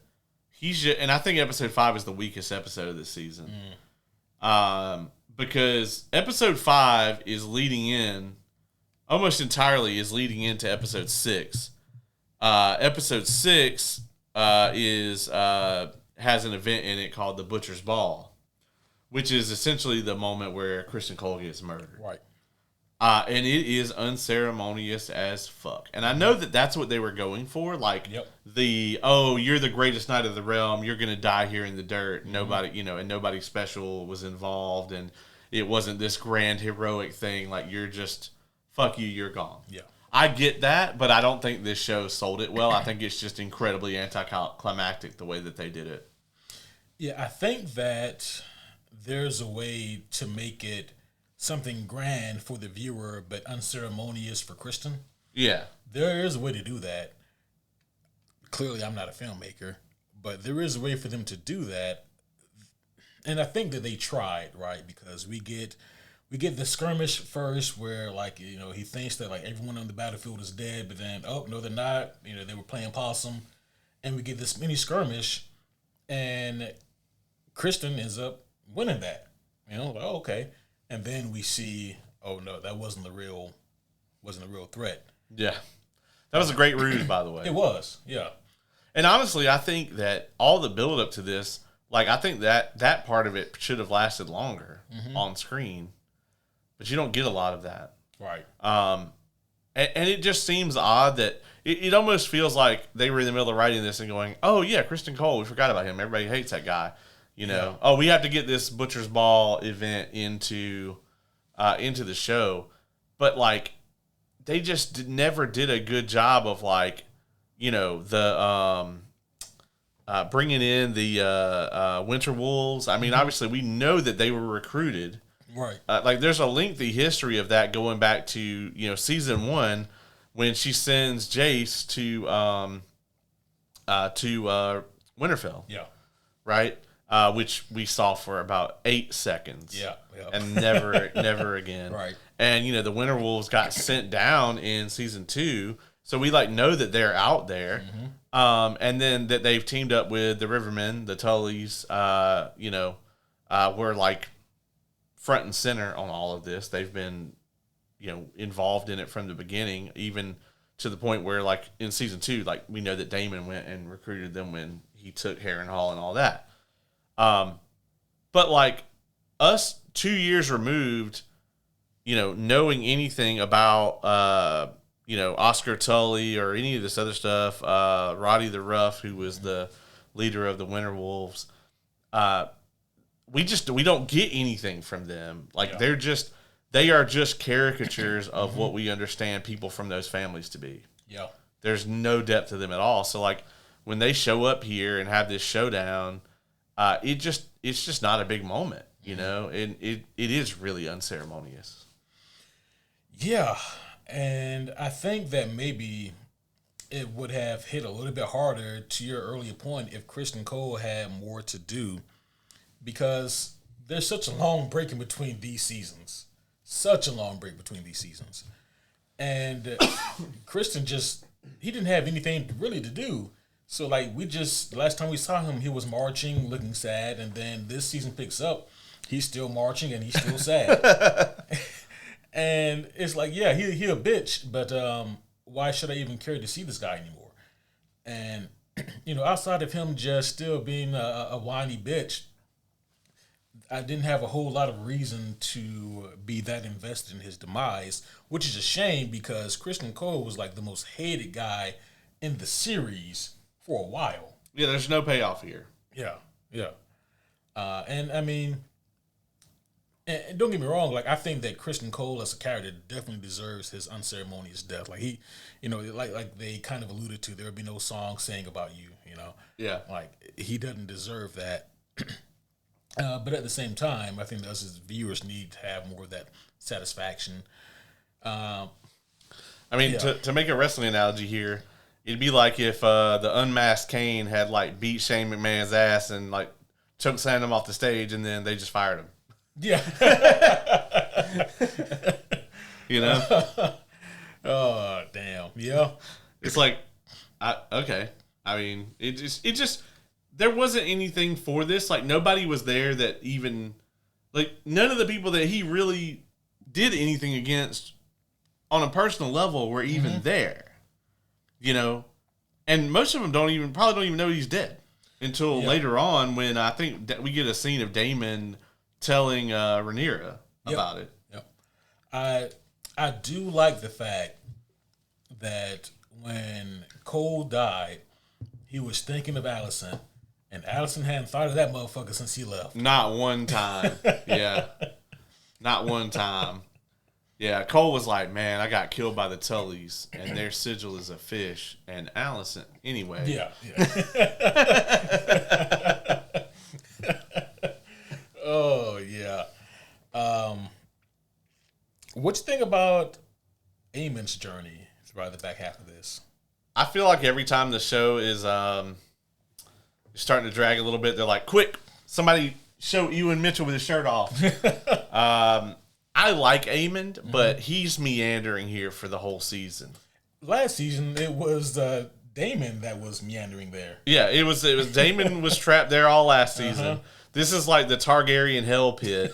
he's just, and I think episode 5 is the weakest episode of this season. Because episode 5 is leading in, almost entirely is leading into episode 6. Episode 6 has an event in it called the Butcher's Ball, which is essentially the moment where Kristen Cole gets murdered. Right. And it is unceremonious as fuck. And I know that that's what they were going for. Like, you're the greatest knight of the realm. You're going to die here in the dirt. Nobody, and nobody special was involved. And it wasn't this grand heroic thing. Like, you're just, fuck you, you're gone. Yeah. I get that, but I don't think this show sold it well. I think it's just incredibly anticlimactic the way that they did it. Yeah, I think that there's a way to make it something grand for the viewer, but unceremonious for Kristen. Yeah. There is a way to do that. Clearly, I'm not a filmmaker, but there is a way for them to do that. And I think that they tried, right? Because we get the skirmish first where, like, he thinks that, like, everyone on the battlefield is dead, but then, oh, no, they're not. They were playing possum. And we get this mini skirmish, and Kristen ends up winning that. Okay. And then we see, oh no, that wasn't a real threat. Yeah. That was a great ruse, by the way. It was, yeah. And honestly, I think that all the build up to this, like, I think that part of it should have lasted longer on screen. But you don't get a lot of that. Right. And it just seems odd that it almost feels like they were in the middle of writing this and going, oh yeah, Kristen Cole, we forgot about him. Everybody hates that guy. Oh, we have to get this Butcher's Ball event into the show. But, like, they just never did a good job of, like, the bringing in the Winter Wolves. I mean, obviously, we know that they were recruited. Right. Like, there's a lengthy history of that going back to, season 1 when she sends Jace to Winterfell. Yeah. Right? Which we saw for about 8 seconds. Yeah. And never again. Right. And, the Winter Wolves got sent down in season 2. So we, like, know that they're out there. And then that they've teamed up with the Rivermen, the Tullys, were, like, front and center on all of this. They've been, involved in it from the beginning, even to the point where, like, in season 2, like, we know that Daemon went and recruited them when he took Harrenhal and all that. But, like, us 2 years removed, knowing anything about, Oscar Tully or any of this other stuff, Roddy the Rough, who was the leader of the Winter Wolves, we don't get anything from them. Like, they are just caricatures of what we understand people from those families to be. Yeah. There's no depth to them at all. So, like, when they show up here and have this showdown, it's just not a big moment, and it is really unceremonious. Yeah. And I think that maybe it would have hit a little bit harder, to your earlier point, if Kristen Cole had more to do, because there's such a long break in between these seasons. And Kristen he didn't have anything really to do. So, like, the last time we saw him, he was marching, looking sad, and then this season picks up, he's still marching and he's still sad. And it's like, yeah, he a bitch, but why should I even care to see this guy anymore? And, outside of him just still being a whiny bitch, I didn't have a whole lot of reason to be that invested in his demise, which is a shame because Kristen Cole was, like, the most hated guy in the series for a while. Yeah, there's no payoff here. Yeah. And I mean, And don't get me wrong, like I think that Christian Cole as a character definitely deserves his unceremonious death. Like he, like they kind of alluded to, there would be no song saying about you. Yeah. Like he doesn't deserve that. But at the same time, I think us as viewers need to have more of that satisfaction. I mean, to make a wrestling analogy here, it'd be like if the unmasked Kane had like beat Shane McMahon's ass and like chokeslammed him off the stage, and then they just fired him. Yeah. Oh, damn. Yeah. It's like, okay. I mean, it just, there wasn't anything for this. Like, nobody was there that even, like, none of the people that he really did anything against on a personal level were even there, and most of them probably don't even know he's dead until later on, when I think that we get a scene of Damon telling Rhaenyra about it. Yep. I do like the fact that when Cole died, he was thinking of Allison, and Allison hadn't thought of that motherfucker since he left. Not one time. Yeah. Not one time. Yeah, Cole was like, man, I got killed by the Tullys, and their sigil is a fish. And Allison, anyway. Yeah. Oh, yeah. What you think about Aemon's journey throughout the back half of this? I feel like every time the show is starting to drag a little bit, they're like, quick, somebody show Ewan Mitchell with his shirt off. I like Aemon, but he's meandering here for the whole season. Last season, it was Daemon that was meandering there. Yeah, it was Daemon was trapped there all last season. This is like the Targaryen hell pit.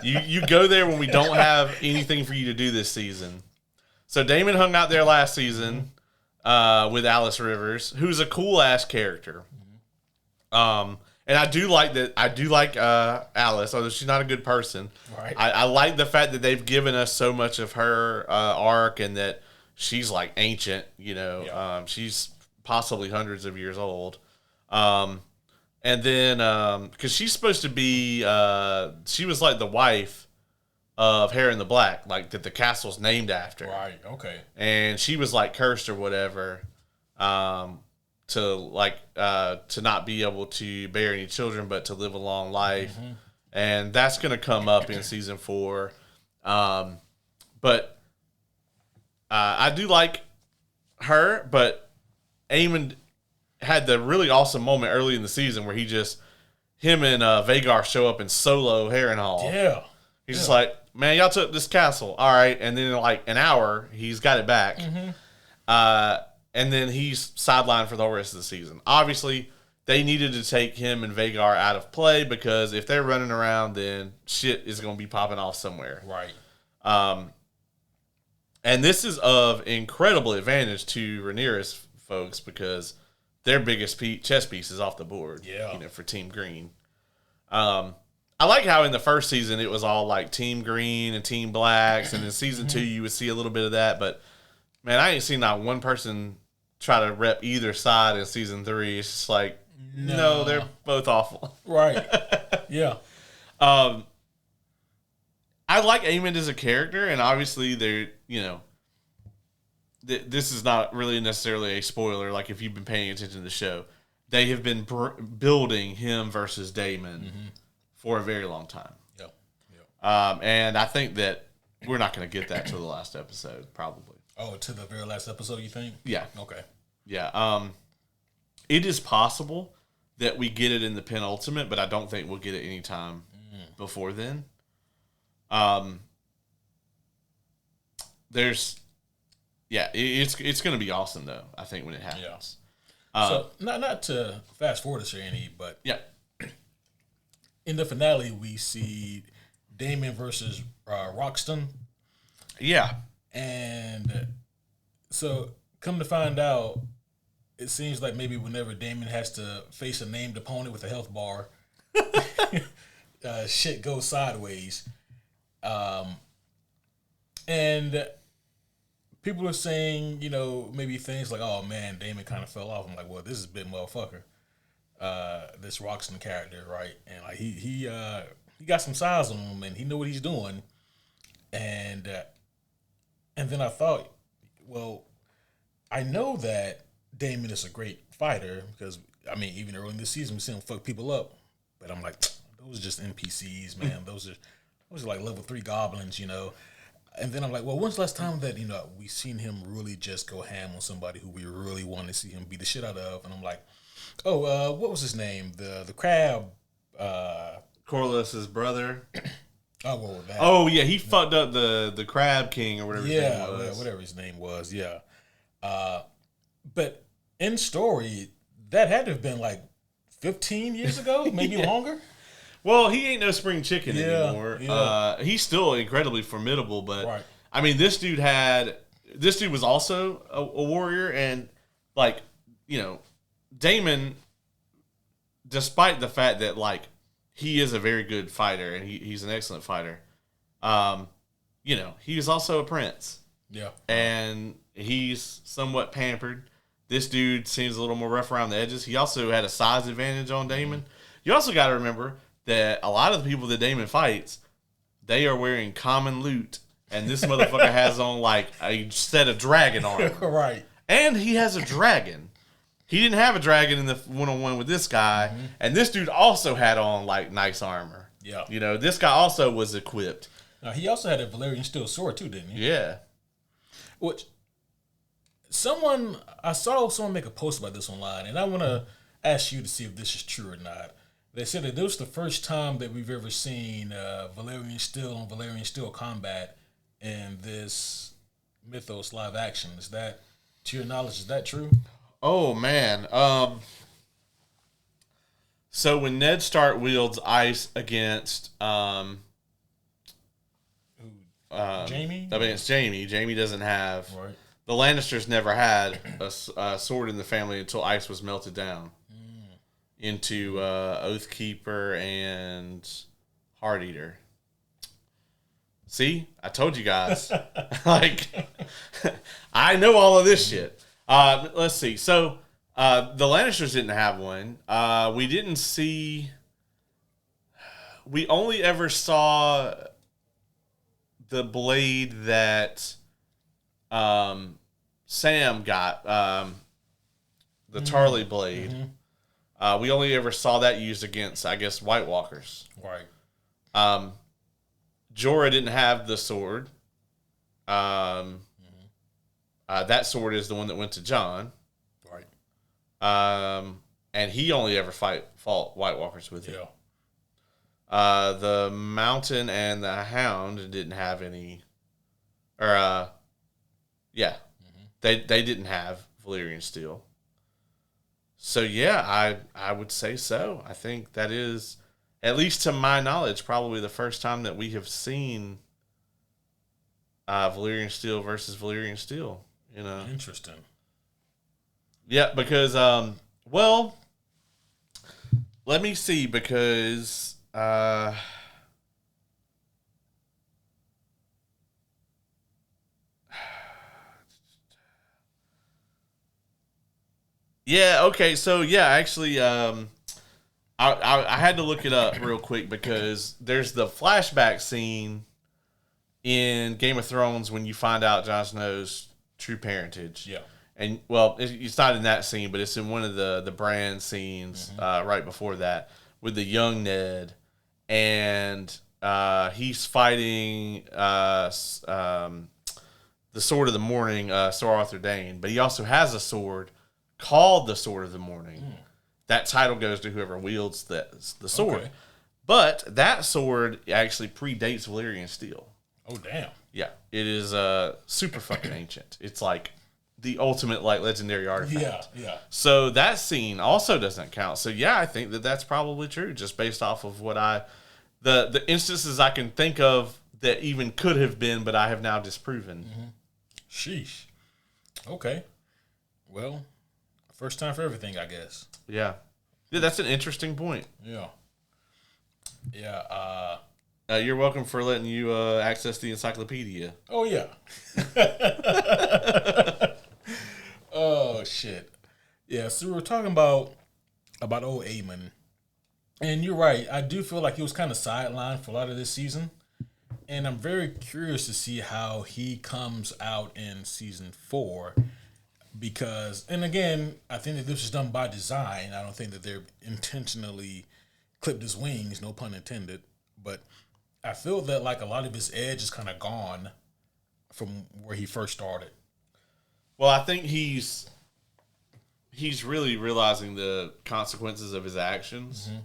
You go there when we don't have anything for you to do this season. So Daemon hung out there last season with Alice Rivers, who's a cool ass character. And I do like that. I do like Alice, although she's not a good person. Right. I like the fact that they've given us so much of her arc, and that she's like ancient. She's possibly hundreds of years old. And then because she's supposed to be, she was like the wife of Hair in the Black, like that the castle's named after. Right. Okay. And she was like cursed or whatever. To not be able to bear any children, but to live a long life. And that's going to come up in season 4. But I do like her, but Aemon had the really awesome moment early in the season where him and Vhagar show up in solo Harrenhal. Yeah. He's just like, man, y'all took this castle. All right. And then in like an hour, he's got it back. And then he's sidelined for the whole rest of the season. Obviously, they needed to take him and Vhagar out of play, because if they're running around, then shit is going to be popping off somewhere. Right. And this is of incredible advantage to Rhaenyra's folks, because their biggest chess piece is off the board. Yeah. For Team Green. I like how in the first season it was all like Team Green and Team Blacks, and in season 2 you would see a little bit of that, but man, I ain't seen not one person try to rep either side in season 3. It's just like, no, they're both awful. Right. Yeah. I like Aemon as a character, and obviously they're, this is not really necessarily a spoiler, like if you've been paying attention to the show. They have been building him versus Daemon for a very long time. Yep. And I think that we're not going to get that till the last episode, probably. Oh, to the very last episode, you think? Yeah. Okay. Yeah. It is possible that we get it in the penultimate, but I don't think we'll get it anytime before then. It's going to be awesome though, I think, when it happens. Yeah. So not to fast forward this or any, but yeah, in the finale we see Daemon versus Roxton. Yeah. And so, come to find out, it seems like maybe whenever Daemon has to face a named opponent with a health bar, shit goes sideways. And people are saying, maybe things like, oh man, Daemon kind of fell off. I'm like, well, this is a big motherfucker. This Roxton character, right? And like he he got some size on him, and he know what he's doing. And then I thought, well, I know that Daemon is a great fighter because I mean, even early in the season, we see him fuck people up. But I'm like, those are just NPCs, man. Those are like level 3 goblins, you know. And then I'm like, well, when's the last time that, you know, we seen him really just go ham on somebody who we really want to see him beat the shit out of? And I'm like, oh, what was his name? The crab. Corliss's brother. Oh, what was that? Oh, yeah, he fucked up the Crab King or whatever his name was. Yeah, whatever his name was, yeah. But in story, that had to have been like 15 years ago, maybe longer. Well, he ain't no spring chicken anymore. Yeah. He's still incredibly formidable, but right. I mean, this dude was also a warrior, and like, you know, Daemon, despite the fact that like he is a very good fighter and he's an excellent fighter, you know, he was also a prince. Yeah. And he's somewhat pampered. This dude seems a little more rough around the edges. He also had a size advantage on Daemon. You also got to remember that a lot of the people that Daemon fights, they are wearing common loot, and this motherfucker has on like a set of dragon armor. Right. And he has a dragon. He didn't have a dragon in the one-on-one with this guy, and this dude also had on like nice armor. Yeah. You know, this guy also was equipped. Now, he also had a Valyrian steel sword too, didn't he? Yeah. Which I saw someone make a post about this online, and I want to ask you to see if this is true or not. They said that this was the first time that we've ever seen Valyrian steel on Valyrian steel combat in this Mythos live action. Is that, to your knowledge, is that true? Oh man. So when Ned Stark wields ice against Jamie? against Jamie, Jamie doesn't have. Right. The Lannisters never had a sword in the family until ice was melted down into Oathkeeper and Heart Eater. See, I told you guys. Like, I know all of this shit. Let's see. So, the Lannisters didn't have one. We didn't see. We only ever saw the blade that Sam got, the Tarly blade. Mm-hmm. We only ever saw that used against, I guess, White Walkers. Right. Jorah didn't have the sword. That sword is the one that went to Jon. Right. And he only ever fought White Walkers with it. Yeah. The Mountain and the Hound didn't have any. Or, yeah. They didn't have Valyrian steel. So, yeah, I would say so. I think that is, at least to my knowledge, probably the first time that we have seen Valyrian steel versus Valyrian steel. You know, Interesting. Yeah, because well, let me see, because yeah, okay, so yeah, actually, I had to look it up real quick because there's the flashback scene in Game of Thrones when you find out Jon Snow's true parentage. Yeah. And, well, it's not in that scene, but it's in one of the Bran scenes right before that with the young Ned. And he's fighting the Sword of the Morning, Sir Arthur Dayne. But he also has a sword called the Sword of the Morning. That title goes to whoever wields the sword. Okay. But that sword actually predates Valyrian steel. Oh, damn. Yeah. It is super fucking ancient. It's like the ultimate like legendary artifact. Yeah. So that scene also doesn't count. So yeah, I think that that's probably true, just based off of what the instances I can think of that even could have been, but I have now disproven. Sheesh. Okay. Well, first time for everything, I guess. Yeah, that's an interesting point. Yeah. You're welcome for letting you access the encyclopedia. Oh, yeah. Oh, shit. Yeah, so we were talking about old Aemon. And you're right. I do feel like he was kind of sidelined for a lot of this season. And I'm very curious to see how he comes out in season 4. Because, and again, I think that this was done by design. I don't think that they're intentionally clipped his wings, no pun intended. But I feel that like a lot of his edge is kind of gone from where he first started. Well, I think he's really realizing the consequences of his actions. Mm-hmm.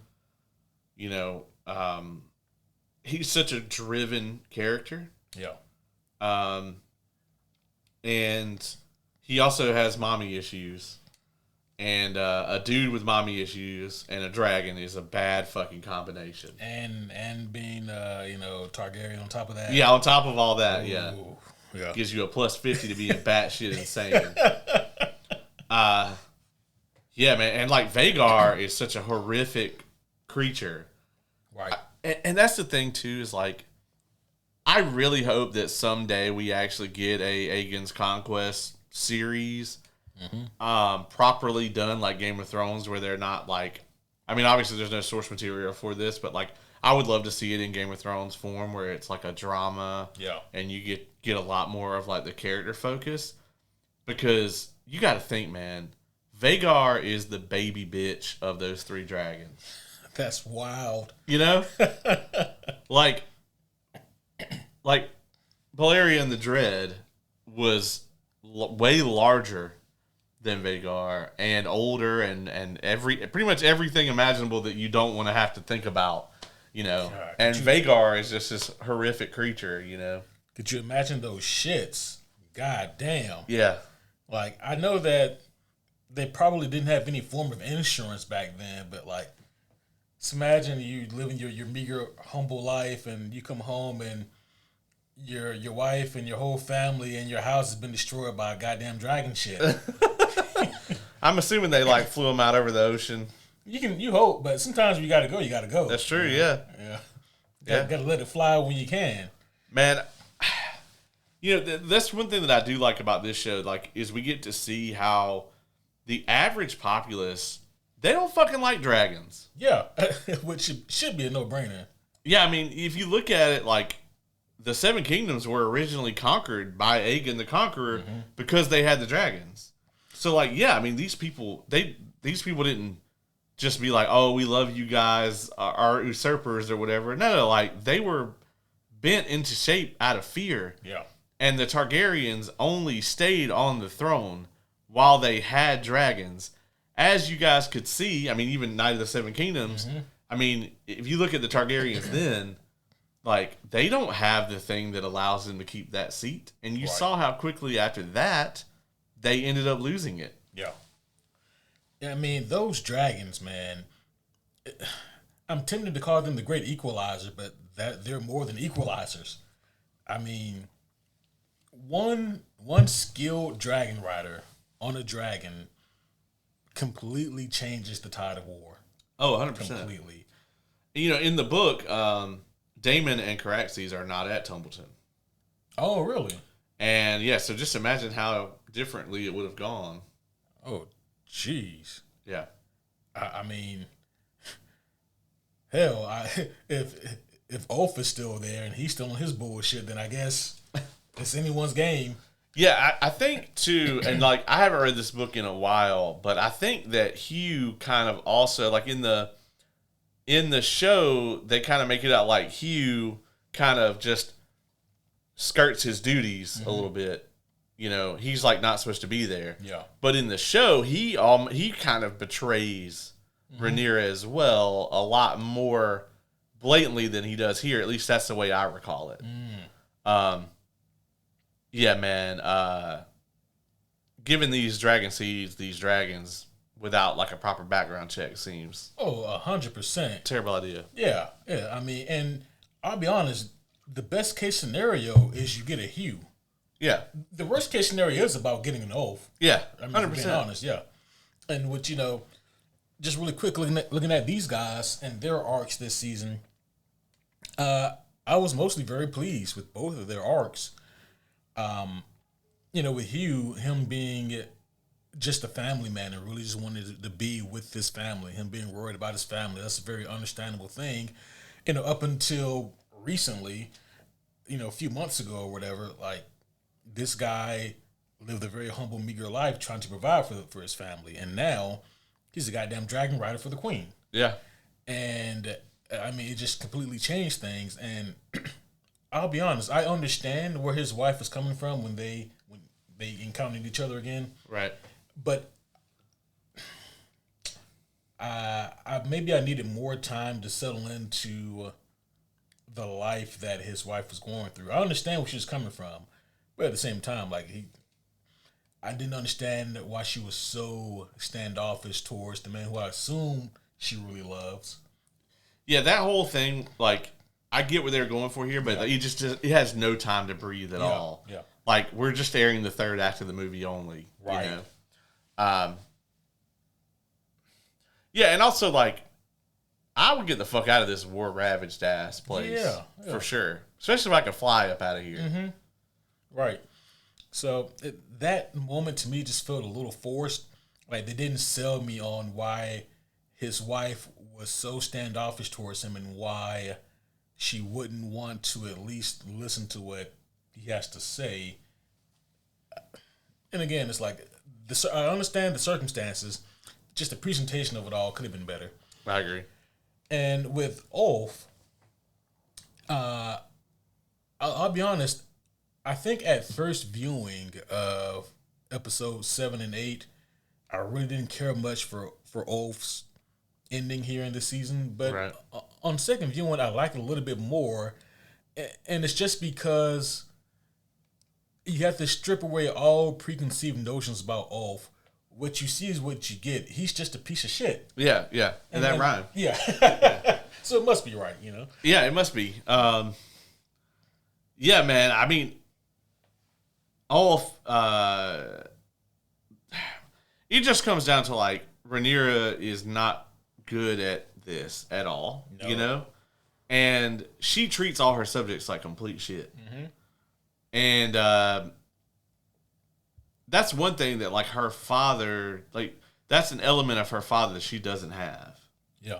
You know, he's such a driven character. Yeah. And he also has mommy issues. And a dude with mommy issues and a dragon is a bad fucking combination. And being, Targaryen on top of that. Yeah, on top of all that, Ooh, yeah. Gives you a plus 50 to being batshit insane. Yeah, man. And like Vhagar is such a horrific creature. Right. And that's the thing, too, is like, I really hope that someday we actually get a Aegon's Conquest series properly done like Game of Thrones, where they're not like, I mean, obviously there's no source material for this, but like, I would love to see it in Game of Thrones form where it's like a drama. Yeah. And you get a lot more of like the character focus, because you got to think, man, Vhagar is the baby bitch of those 3 dragons. That's wild. You know? like Balerion the Dread was way larger than Vhagar and older and pretty much everything imaginable that you don't want to have to think about, you know. God, and Vhagar is just this horrific creature, you know. Could you imagine those shits? God damn. Yeah. Like, I know that they probably didn't have any form of insurance back then, but like, just imagine you living your meager, humble life, and you come home and your wife and your whole family and your house has been destroyed by a goddamn dragon shit. I'm assuming they like flew them out over the ocean. You hope, but sometimes you gotta go. That's true, yeah. Gotta let it fly when you can. Man, you know, that's one thing that I do like about this show, like, is we get to see how the average populace, they don't fucking like dragons. Yeah, which should be a no-brainer. Yeah, I mean, if you look at it, like, the 7 Kingdoms were originally conquered by Aegon the Conqueror because they had the dragons. So, like, yeah, I mean, these people didn't just be like, oh, we love you guys, our usurpers or whatever. No, like, they were bent into shape out of fear. Yeah. And the Targaryens only stayed on the throne while they had dragons. As you guys could see, I mean, even Night of the 7 Kingdoms, I mean, if you look at the Targaryens then, like, they don't have the thing that allows them to keep that seat. And you saw how quickly after that, they ended up losing it. Yeah. I mean, those dragons, man, I'm tempted to call them the great equalizer, but that they're more than equalizers. I mean, one skilled dragon rider on a dragon completely changes the tide of war. Oh, 100%. Completely. You know, in the book, Daemon and Caraxes are not at Tumbleton. Oh, really? And yeah, so just imagine how differently it would have gone. Oh, jeez. Yeah. I mean, hell, if Ulf is still there and he's still on his bullshit, then I guess it's anyone's game. Yeah, I think too, and like, I haven't read this book in a while, but I think that Hugh kind of also, like, in the show, they kind of make it out like Hugh kind of just skirts his duties a little bit. You know, he's like not supposed to be there. Yeah. But in the show, he kind of betrays Rhaenyra as well a lot more blatantly than he does here. At least that's the way I recall it. Yeah, man. Given these dragon seeds, these dragons, without like a proper background check, seems 100% terrible idea. Yeah. I mean, and I'll be honest, the best case scenario is you get a Hugh. Yeah. The worst case scenario is about getting an Ulf. Yeah. I mean, 100%. Being honest, yeah. And with, just really quickly looking at these guys and their arcs this season, I was mostly very pleased with both of their arcs. With Hugh, him being just a family man and really just wanted to be with his family. Him being worried about his family, that's a very understandable thing. Up until recently, a few months ago or whatever, like this guy lived a very humble, meager life trying to provide for his family, and now he's a goddamn dragon rider for the queen. Yeah, and I mean, it just completely changed things. And I'll be honest, I understand where his wife was coming from when they encountered each other again. Right. But maybe I needed more time to settle into the life that his wife was going through. I understand where she was coming from, but at the same time, like I didn't understand why she was so standoffish towards the man who I assume she really loves. Yeah, that whole thing, like, I get what they're going for here, but it has no time to breathe at all. Yeah. Like, we're just airing the third act of the movie only. Right. Yeah, and also, like, I would get the fuck out of this war-ravaged ass place. Yeah. For sure. Especially if I could fly up out of here. Mm-hmm. Right. So, that moment to me just felt a little forced. Like, they didn't sell me on why his wife was so standoffish towards him and why she wouldn't want to at least listen to what he has to say. And again, it's like, I understand the circumstances, just the presentation of it all could have been better. I agree. And with Ulf, I'll be honest, I think at first viewing of episodes 7 and 8, I really didn't care much for Ulf's ending here in this season. But on second viewing, I liked it a little bit more. And it's just because you have to strip away all preconceived notions about Ulf. What you see is what you get. He's just a piece of shit. Yeah. And that rhyme. Yeah. So it must be right, Yeah, it must be. Yeah, man. I mean, Ulf, it just comes down to, like, Rhaenyra is not good at this at all, And she treats all her subjects like complete shit. Mm-hmm. And that's one thing that, like, her father, like, that's an element of her father that she doesn't have. Yeah.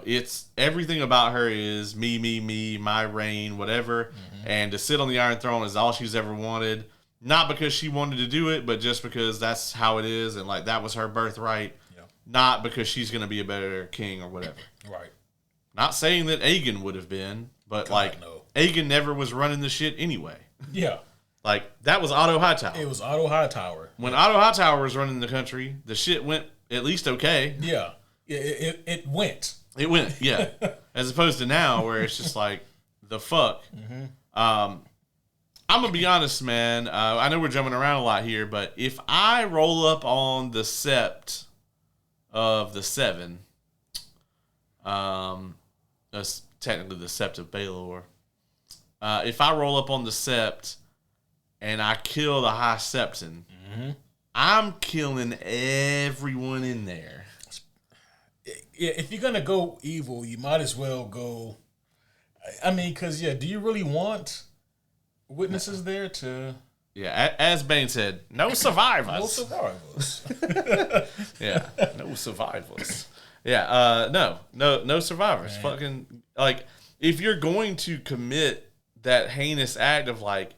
It's everything about her is me, my reign, whatever. Mm-hmm. And to sit on the Iron Throne is all she's ever wanted. Not because she wanted to do it, but just because that's how it is. And, like, that was her birthright. Yeah. Not because she's going to be a better king or whatever. Right. Not saying that Aegon would have been, but, no. Aegon never was running the shit anyway. Yeah. Like, that was Otto Hightower. It was Otto Hightower. When Otto Hightower was running the country, the shit went at least okay. Yeah. It went. It went, yeah. As opposed to now, where it's just like, the fuck. Mm-hmm. I'm going to be honest, man. I know we're jumping around a lot here, but if I roll up on the sept of the seven, that's technically the sept of Baelor. If I roll up on the sept and I kill the High Septon, mm-hmm. I'm killing everyone in there. Yeah, if you're going to go evil, you might as well go... I mean, because, do you really want witnesses there to... Yeah, as Bane said, no survivors. No survivors. Yeah, no survivors. Yeah, no survivors. Man. Fucking, like, if you're going to commit that heinous act of, like,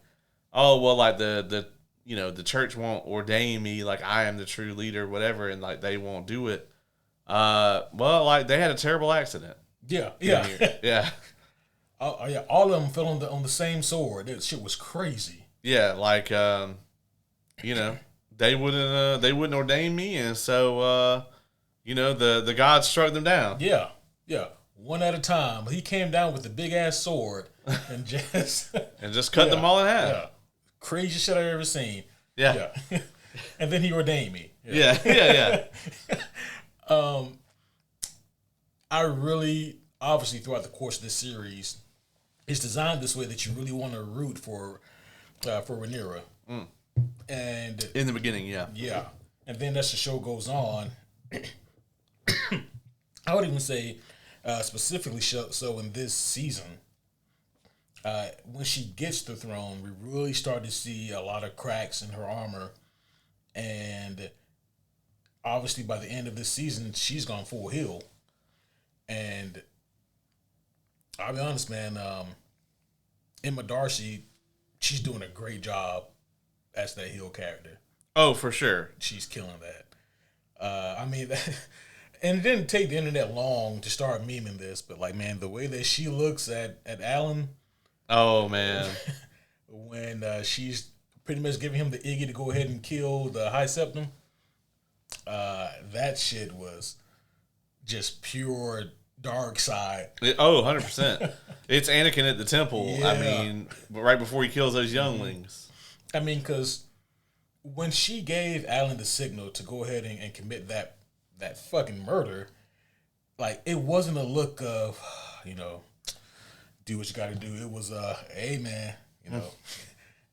oh, well, like, the church won't ordain me, like, I am the true leader, whatever, and, like, they won't do it. Well, like, they had a terrible accident. Yeah. Yeah. Yeah, all of them fell on the same sword. That shit was crazy. Yeah, like, they wouldn't ordain me, and so, the gods struck them down. Yeah, one at a time. He came down with the big ass sword and just cut them all in half. Yeah, craziest shit I've ever seen. Yeah. And then he ordained me. Yeah. I really, obviously, throughout the course of this series, it's designed this way that you really want to root for Rhaenyra. Mm. And in the beginning, yeah. And then as the show goes on, I would even say, specifically so in this season, when she gets the throne, we really start to see a lot of cracks in her armor, And obviously, by the end of this season, she's gone full heel. And I'll be honest, man. Emma Darcy, she's doing a great job as that heel character. Oh, for sure. She's killing that. I mean, and it didn't take the internet long to start memeing this, but like, man, the way that she looks at Alan. Oh, man. When she's pretty much giving him the Iggy to go ahead and kill the High Septum. That shit was just pure dark side. 100%. It's Anakin at the temple. Yeah. I mean, right before he kills those younglings. I mean, because when she gave Alan the signal to go ahead and commit that fucking murder, like, it wasn't a look of, do what you got to do. It was, hey, man,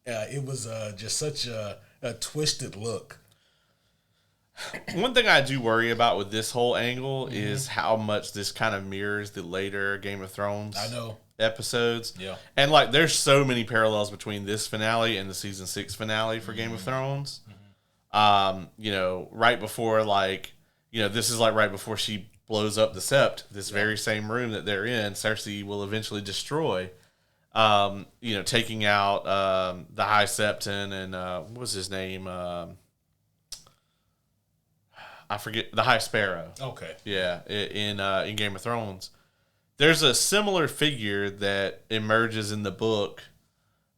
it was just such a twisted look. One thing I do worry about with this whole angle is how much this kind of mirrors the later Game of Thrones episodes. Yeah. And, like, there's so many parallels between this finale and the season 6 finale for Game of Thrones. Right before, like, this is, like, right before she blows up the Sept, this very same room that they're in, Cersei will eventually destroy, taking out the High Septon and, what was his name? I forget, the High Sparrow. Okay. Yeah, in Game of Thrones. There's a similar figure that emerges in the book,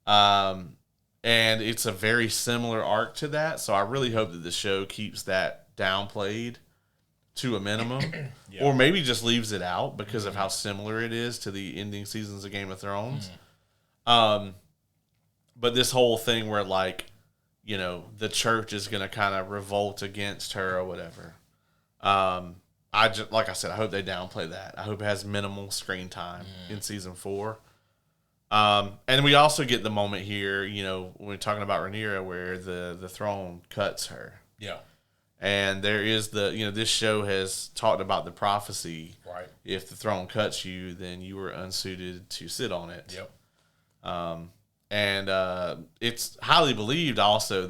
and it's a very similar arc to that, so I really hope that the show keeps that downplayed to a minimum, or maybe just leaves it out because of how similar it is to the ending seasons of Game of Thrones. But this whole thing where, like, the church is going to kind of revolt against her or whatever. Like I said, I hope they downplay that. I hope it has minimal screen time in season 4. And we also get the moment here, when we're talking about Rhaenyra, where the throne cuts her. Yeah. And there is this show has talked about the prophecy. Right. If the throne cuts you, then you were unsuited to sit on it. Yep. And it's highly believed also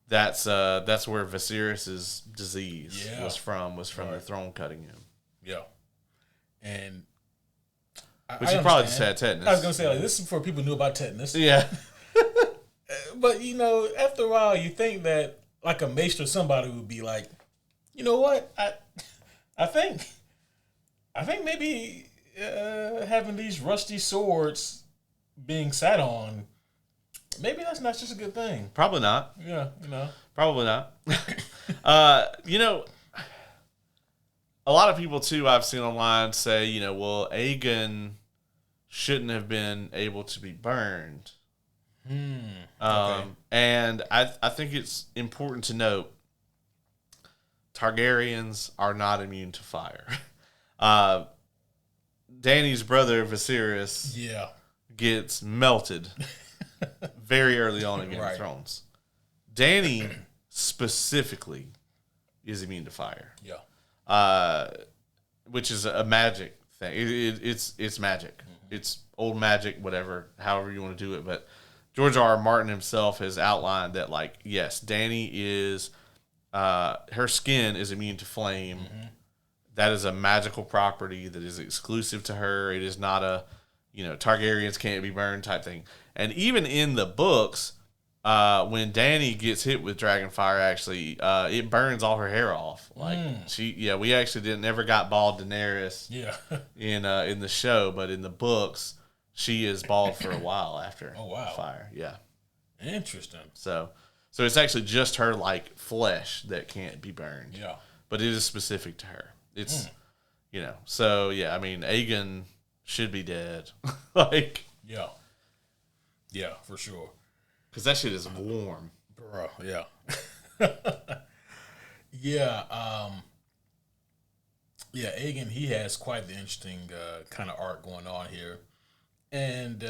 that's where Viserys's disease was from the throne cutting him. Yeah. And but you probably just had tetanus. I was gonna say, like, this is before people knew about tetanus. Yeah. But after a while you think that, like, a maester or somebody would be like, you know what? I think maybe having these rusty swords being sat on, maybe that's not just a good thing. Probably not. Yeah, Probably not. A lot of people too I've seen online say, well, Aegon shouldn't have been able to be burned. Okay. And I think it's important to note Targaryens are not immune to fire. Dany's brother Viserys gets melted very early on in Game of Thrones. Dany specifically is immune to fire. Yeah. Which is a magic thing. It's magic. Mm-hmm. It's old magic, whatever, however you want to do it. But George R. R. Martin himself has outlined that, like, yes, Dany is, her skin is immune to flame. Mm-hmm. That is a magical property that is exclusive to her. It is not a, Targaryens can't be burned type thing. And even in the books, when Dany gets hit with Dragonfire, actually, it burns all her hair off. Like, we actually never got bald Daenerys in the show, but in the books, she is bald for a while after fire. Yeah. Interesting. So it's actually just her, like, flesh that can't be burned. Yeah. But it is specific to her. It's, so, yeah, I mean, Aegon should be dead. Like. Yeah. Yeah, for sure. Because that shit is warm. Bro, yeah. Yeah, Aegon, he has quite the interesting kind of arc going on here. And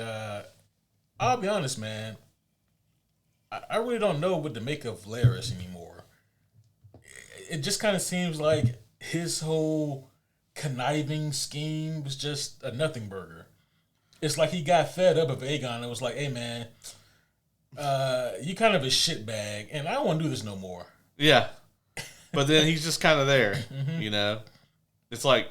I'll be honest, man, I really don't know what to make of Larys anymore. It just kind of seems like his whole conniving scheme was just a nothing burger. It's like he got fed up of Aegon and was like, hey, man, You kind of a shitbag, and I don't want to do this no more. Yeah. But then he's just kind of there, you know? It's like,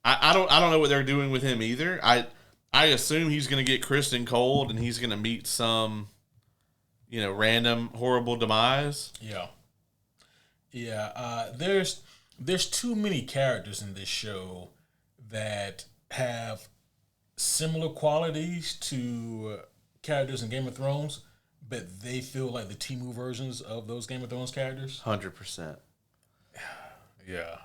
I don't know what they're doing with him either. I assume he's going to get Kristen cold and he's going to meet some, you know, random horrible demise. Yeah. Yeah. There's too many characters in this show that have similar qualities to characters in Game of Thrones, but they feel like the Temu versions of those Game of Thrones characters. 100%. Yeah.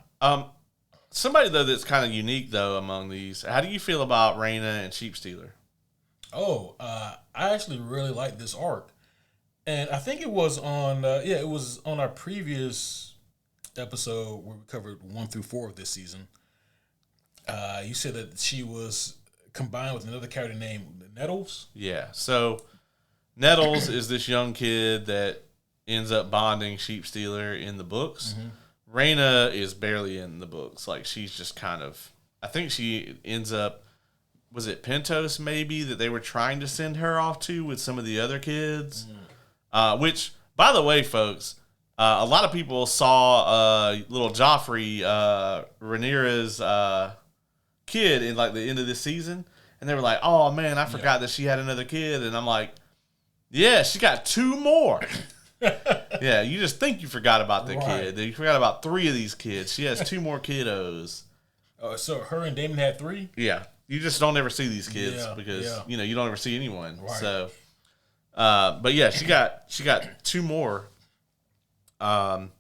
Somebody though that's kind of unique though among these. How do you feel about Rhaena and Sheepstealer? Oh, I actually really like this arc, and I think it was on it was on our previous episode where we covered 1 through 4 of this season. You said that she was combined with another character named Nettles. Yeah. So Nettles is this young kid that ends up bonding Sheepstealer in the books. Mm-hmm. Rhaena is barely in the books. Like, she's just kind of... I think she ends up... Was it Pentos, maybe, that they were trying to send her off to with some of the other kids? Which, by the way, folks, a lot of people saw little Joffrey, Rhaenyra's kid in, like, the end of this season. And they were like, oh, man, I forgot that she had another kid. And I'm like, yeah, she got 2 more. Yeah, you just think you forgot about the kid. You forgot about 3 of these kids. She has 2 more kiddos. So her and Damon had 3? Yeah. You just don't ever see these kids because, you know, you don't ever see anyone. Right. So, but yeah, she got 2 more. But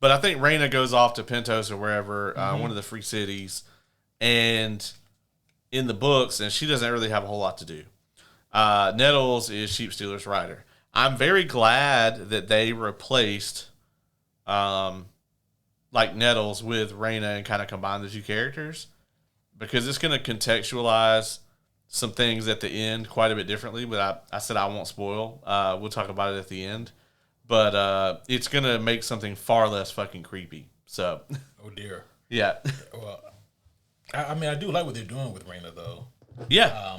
I think Rhaena goes off to Pentos or wherever, one of the free cities. And in the books, and she doesn't really have a whole lot to do. Nettles is Sheepstealer's rider. I'm very glad that they replaced, like Nettles with Rhaena and kind of combined the 2 characters, because it's going to contextualize some things at the end quite a bit differently. But I said I won't spoil. We'll talk about it at the end. But it's going to make something far less fucking creepy. So, oh dear. Yeah. Well, I mean, I do like what they're doing with Rhaena though. Yeah.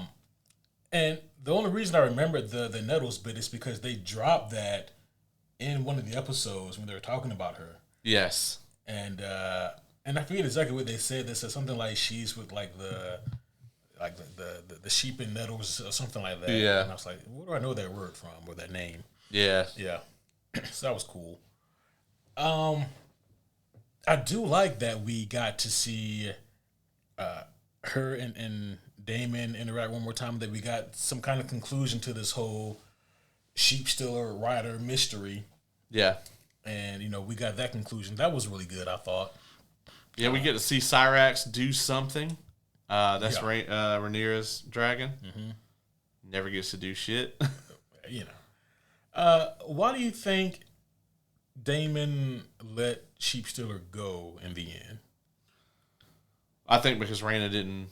And the only reason I remember the Nettles bit is because they dropped that in one of the episodes when they were talking about her. Yes. And I forget exactly what they said. They said something like she's with like the sheep and nettles or something like that. Yeah. And I was like, where do I know that word from or that name? Yeah. Yeah. So that was cool. I do like that we got to see her and Damon interact one more time, that we got some kind of conclusion to this whole Sheepstealer rider mystery. Yeah. And, you know, we got that conclusion. That was really good, I thought. Yeah, we get to see Cyrax do something. That's Rhaenyra's dragon. Mm-hmm. Never gets to do shit. You know. Why do you think Damon let Sheepstealer go in the end? I think because Rhaena didn't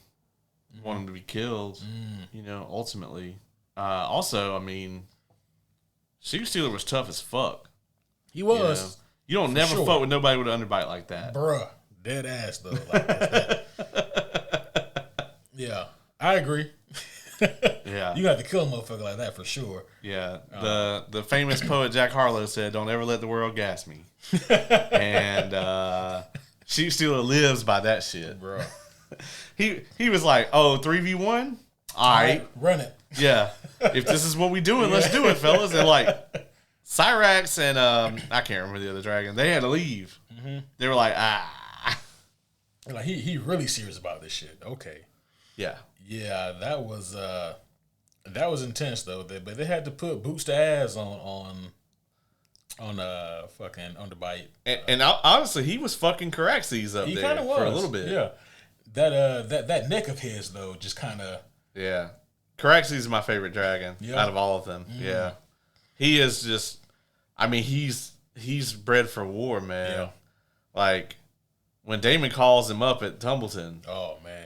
want him to be killed, you know, ultimately. Also, I mean, Sheepstealer was tough as fuck. He was. You don't never fuck with nobody with an underbite like that. Bruh. Dead ass, though. Like, yeah. I agree. Yeah. You got to kill a motherfucker like that for sure. Yeah. The famous poet Jack Harlow said, "Don't ever let the world gas me." And Sheepstealer lives by that shit. Bro. He was like, "Oh, 3v1? All right. Run it." Yeah. If this is what we doing, let's do it, fellas. And like Cyrax and I can't remember the other dragon. They had to leave. Mm-hmm. They were like, Like he really serious about this shit. Okay. Yeah. Yeah, that was intense though. But they had to put boots to ass on fucking underbite. And honestly, he was fucking Caraxes up there for a little bit. Yeah. That neck of his though just kind of. Yeah. Caraxes is my favorite dragon out of all of them. Mm. Yeah. He is just, I mean, he's bred for war, man. Yeah. Like when Damon calls him up at Tumbleton. Oh man.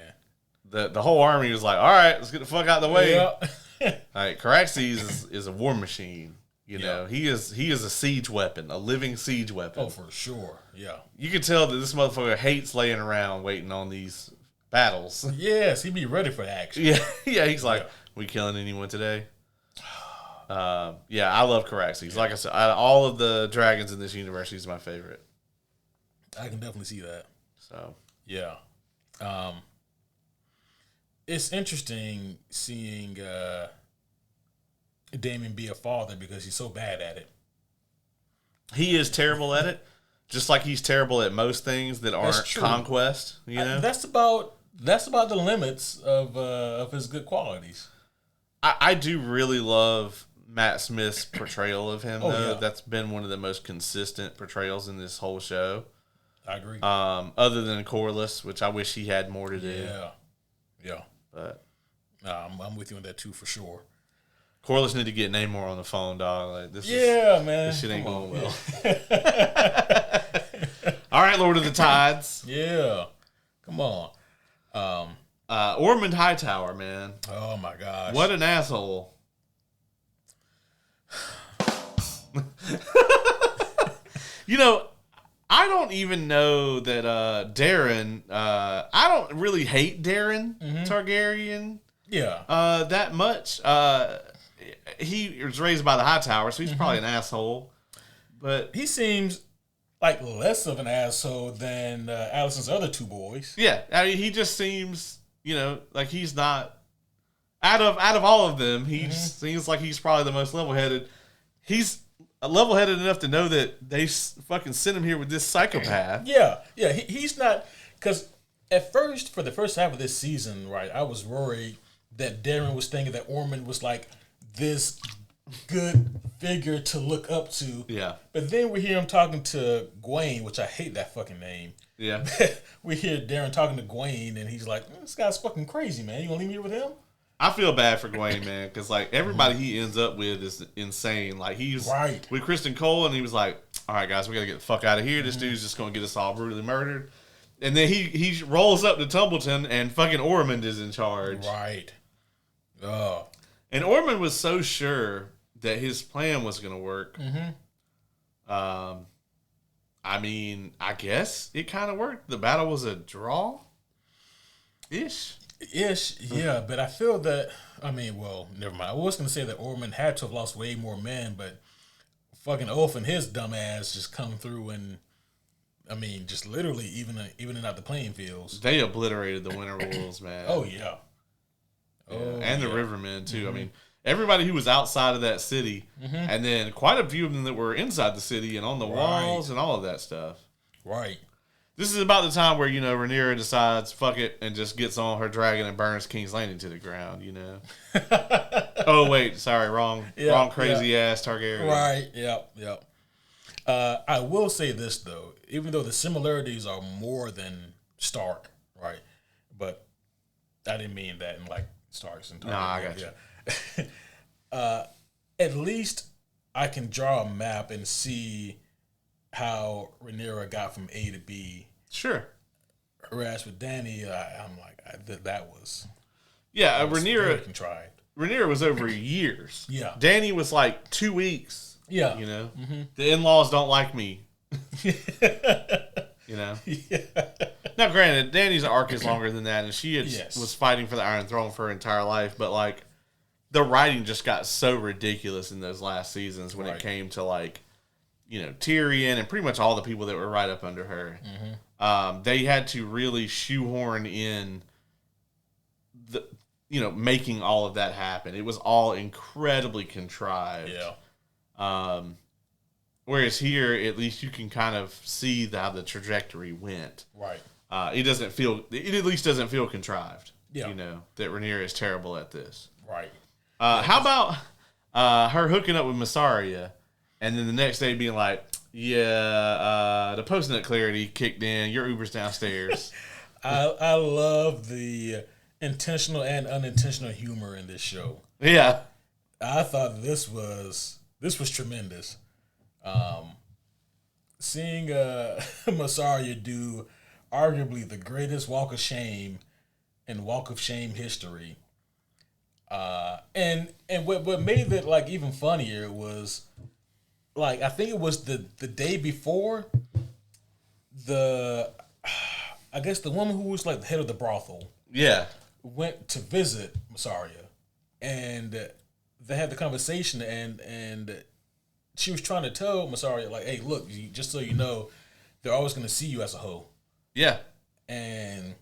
The whole army was like, all right, let's get the fuck out of the way. Yeah. Like Caraxes is a war machine. You know, he is a siege weapon, a living siege weapon. Oh, for sure. Yeah. You can tell that this motherfucker hates laying around waiting on these battles. Yes, he'd be ready for action. Yeah. Yeah. He's like, we killing anyone today? Yeah, I love Caraxes. Like I said, out of all of the dragons in this universe, he's my favorite. I can definitely see that. So yeah, it's interesting seeing Damon be a father because he's so bad at it. he is terrible at it, just like he's terrible at most things that aren't conquest. You know, that's about the limits of his good qualities. I do really love Matt Smith's portrayal of him, though. Yeah. That's been one of the most consistent portrayals in this whole show. I agree. Other than Corliss, which I wish he had more to do. Yeah. But I'm with you on that too, for sure. Corliss need to get Namor on the phone, dog. Like this. Man. This shit ain't going well. All right, Lord of the Tides. Yeah. Come on. Ormund Hightower, man. Oh my gosh. What an asshole. You know, I don't even know that Darren. I don't really hate Darren Targaryen. Yeah. That much. He was raised by the Hightower, so he's probably an asshole. But he seems like less of an asshole than Allison's other two boys. Yeah, I mean, he just seems, like he's not. Out of all of them, he just seems like he's probably the most level-headed. He's level-headed enough to know that they fucking sent him here with this psychopath. Yeah. He's not, because at first, for the first half of this season, right, I was worried that Darren was thinking that Ormond was like this good figure to look up to. Yeah. But then we hear him talking to Gwaine, which I hate that fucking name. Yeah. We hear Darren talking to Gwaine, and he's like, this guy's fucking crazy, man. You gonna leave me here with him? I feel bad for Gwaine, man, because like everybody he ends up with is insane. Like he's with Kristen Cole, and he was like, "All right, guys, we gotta get the fuck out of here. This dude's just gonna get us all brutally murdered." And then he rolls up to Tumbleton, and fucking Ormond is in charge. Right. Oh. And Ormond was so sure that his plan was gonna work. I mean, I guess it kind of worked. The battle was a draw. Ish, yeah, but I feel that, never mind. I was going to say that Ormond had to have lost way more men, but fucking Ulf and his dumb ass just come through and, just literally evening out the playing fields. They obliterated the Winter Wolves, man. Oh, yeah. And the Rivermen, too. I mean, everybody who was outside of that city, and then quite a few of them that were inside the city and on the walls and all of that stuff. Right. This is about the time where, Rhaenyra decides, fuck it, and just gets on her dragon and burns King's Landing to the ground, Oh, wait, sorry, wrong crazy ass Targaryen. Right, yep. I will say this, though. Even though the similarities are more than Stark, right? But I didn't mean that in, like, Starks and Targaryen. No, I got you. At least I can draw a map and see how Rhaenyra got from A to B. Sure. Whereas with Dany, I'm like, that was... Yeah, Rhaenyra contrived. Rhaenyra was over years. Yeah. Dany was like 2 weeks. Yeah. The in-laws don't like me. Yeah. Now, granted, Dany's arc is longer than that, and she was fighting for the Iron Throne for her entire life, but like, the writing just got so ridiculous in those last seasons when it came to like, Tyrion and pretty much all the people that were right up under her. They had to really shoehorn in the, making all of that happen. It was all incredibly contrived. Yeah. Whereas here, at least you can kind of see how the trajectory went. Right. It at least doesn't feel contrived. Yeah. That Rhaenyra is terrible at this. Right. How about her hooking up with Massaria, and then the next day being like, the post-nut clarity kicked in, your Uber's downstairs. I love the intentional and unintentional humor in this show. Yeah. I thought this was tremendous. Seeing Massaria do arguably the greatest walk of shame in Walk of Shame history. And what made it like even funnier was, like, I think it was the day before, I guess the woman who was like the head of the brothel went to visit Massaria, and they had the conversation, and she was trying to tell Masaria, like, hey, look, just so you know, they're always going to see you as a hoe. Yeah. And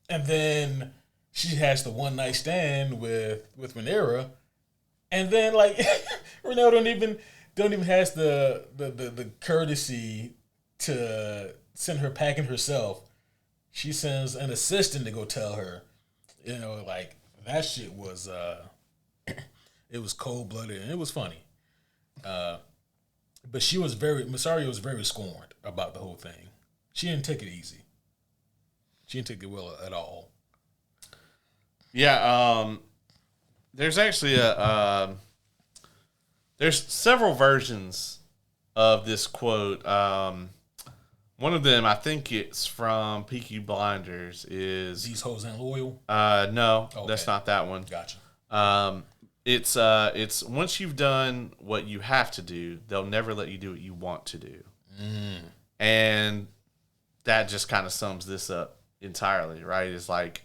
then she has the one night stand with Rhaenyra, and then like Rhaenyra don't even has the courtesy to send her packing herself. She sends an assistant to go tell her. You know, like that shit was it was cold blooded and it was funny. But Masaria was very scorned about the whole thing. She didn't take it easy. She didn't take it well at all. Yeah, there's actually there's several versions of this quote. One of them, I think it's from Peaky Blinders, is these hoes ain't loyal. No, okay. That's not that one. Gotcha. It's once you've done what you have to do, they'll never let you do what you want to do. And that just kind of sums this up entirely, right? It's like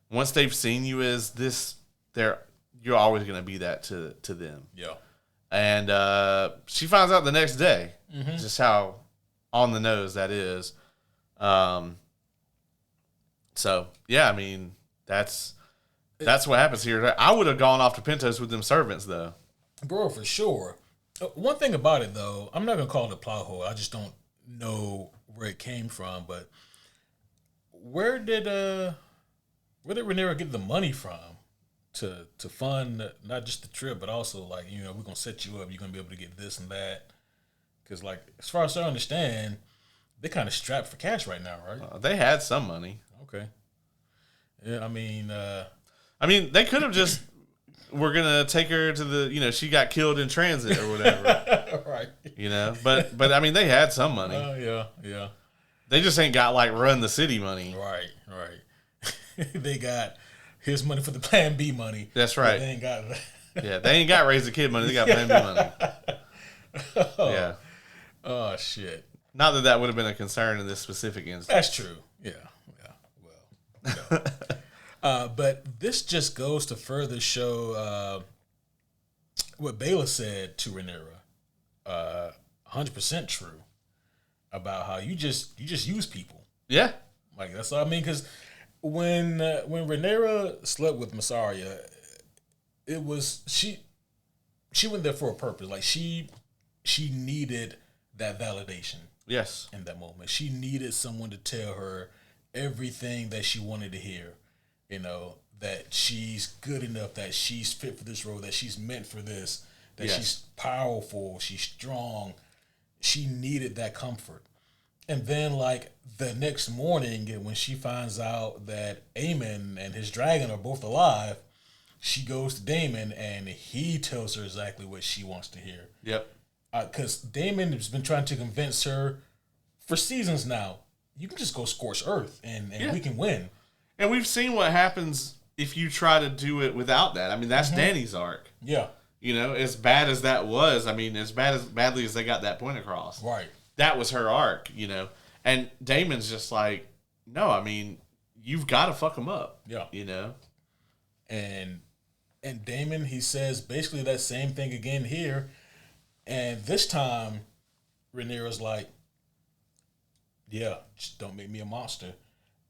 once they've seen you as this, you're always going to be that to them. Yeah. And she finds out the next day just how on the nose that is. So yeah, I mean that's what happens here. I would have gone off to Pentos with them servants though, bro, for sure. One thing about it though, I'm not gonna call it a plot hole. I just don't know where it came from. But where did Rhaenyra get the money from to fund not just the trip, but also like, you know, we're gonna set you up. You're gonna be able to get this and that. Because like as far as I understand, they kind of strapped for cash right now, right? They had some money. Okay. Yeah, I mean, they could have just. We're gonna take her to the. You know, she got killed in transit or whatever. Right. You know, but I mean, they had some money. Yeah. They just ain't got like run the city money. Right. They got here's money for the Plan B money. That's right. They ain't got. They ain't got raise the kid money. They got Plan B money. Yeah. Oh shit. Not that would have been a concern in this specific instance. That's true. Yeah. Well. No. But this just goes to further show what Baylor said to Rhaenyra. 100% true about how you just use people. Yeah. Like that's what I mean. Because when Rhaenyra slept with Masaria, it was she went there for a purpose. Like she needed that validation. Yes. In that moment, she needed someone to tell her everything that she wanted to hear. You know, that she's good enough, that she's fit for this role, that she's meant for this, that she's powerful, she's strong. She needed that comfort. And then, like, the next morning, when she finds out that Aemon and his dragon are both alive, she goes to Daemon and he tells her exactly what she wants to hear. Yep. Because Daemon has been trying to convince her for seasons now, you can just go scorch earth and we can win. And we've seen what happens if you try to do it without that. I mean, that's Dany's arc. Yeah. You know, as bad as that was, I mean, badly as they got that point across. Right. That was her arc, you know. And Damon's just like, no, I mean, you've got to fuck him up. Yeah. You know? And Daemon, he says basically that same thing again here. And this time, Rhaenyra's like, yeah, just don't make me a monster.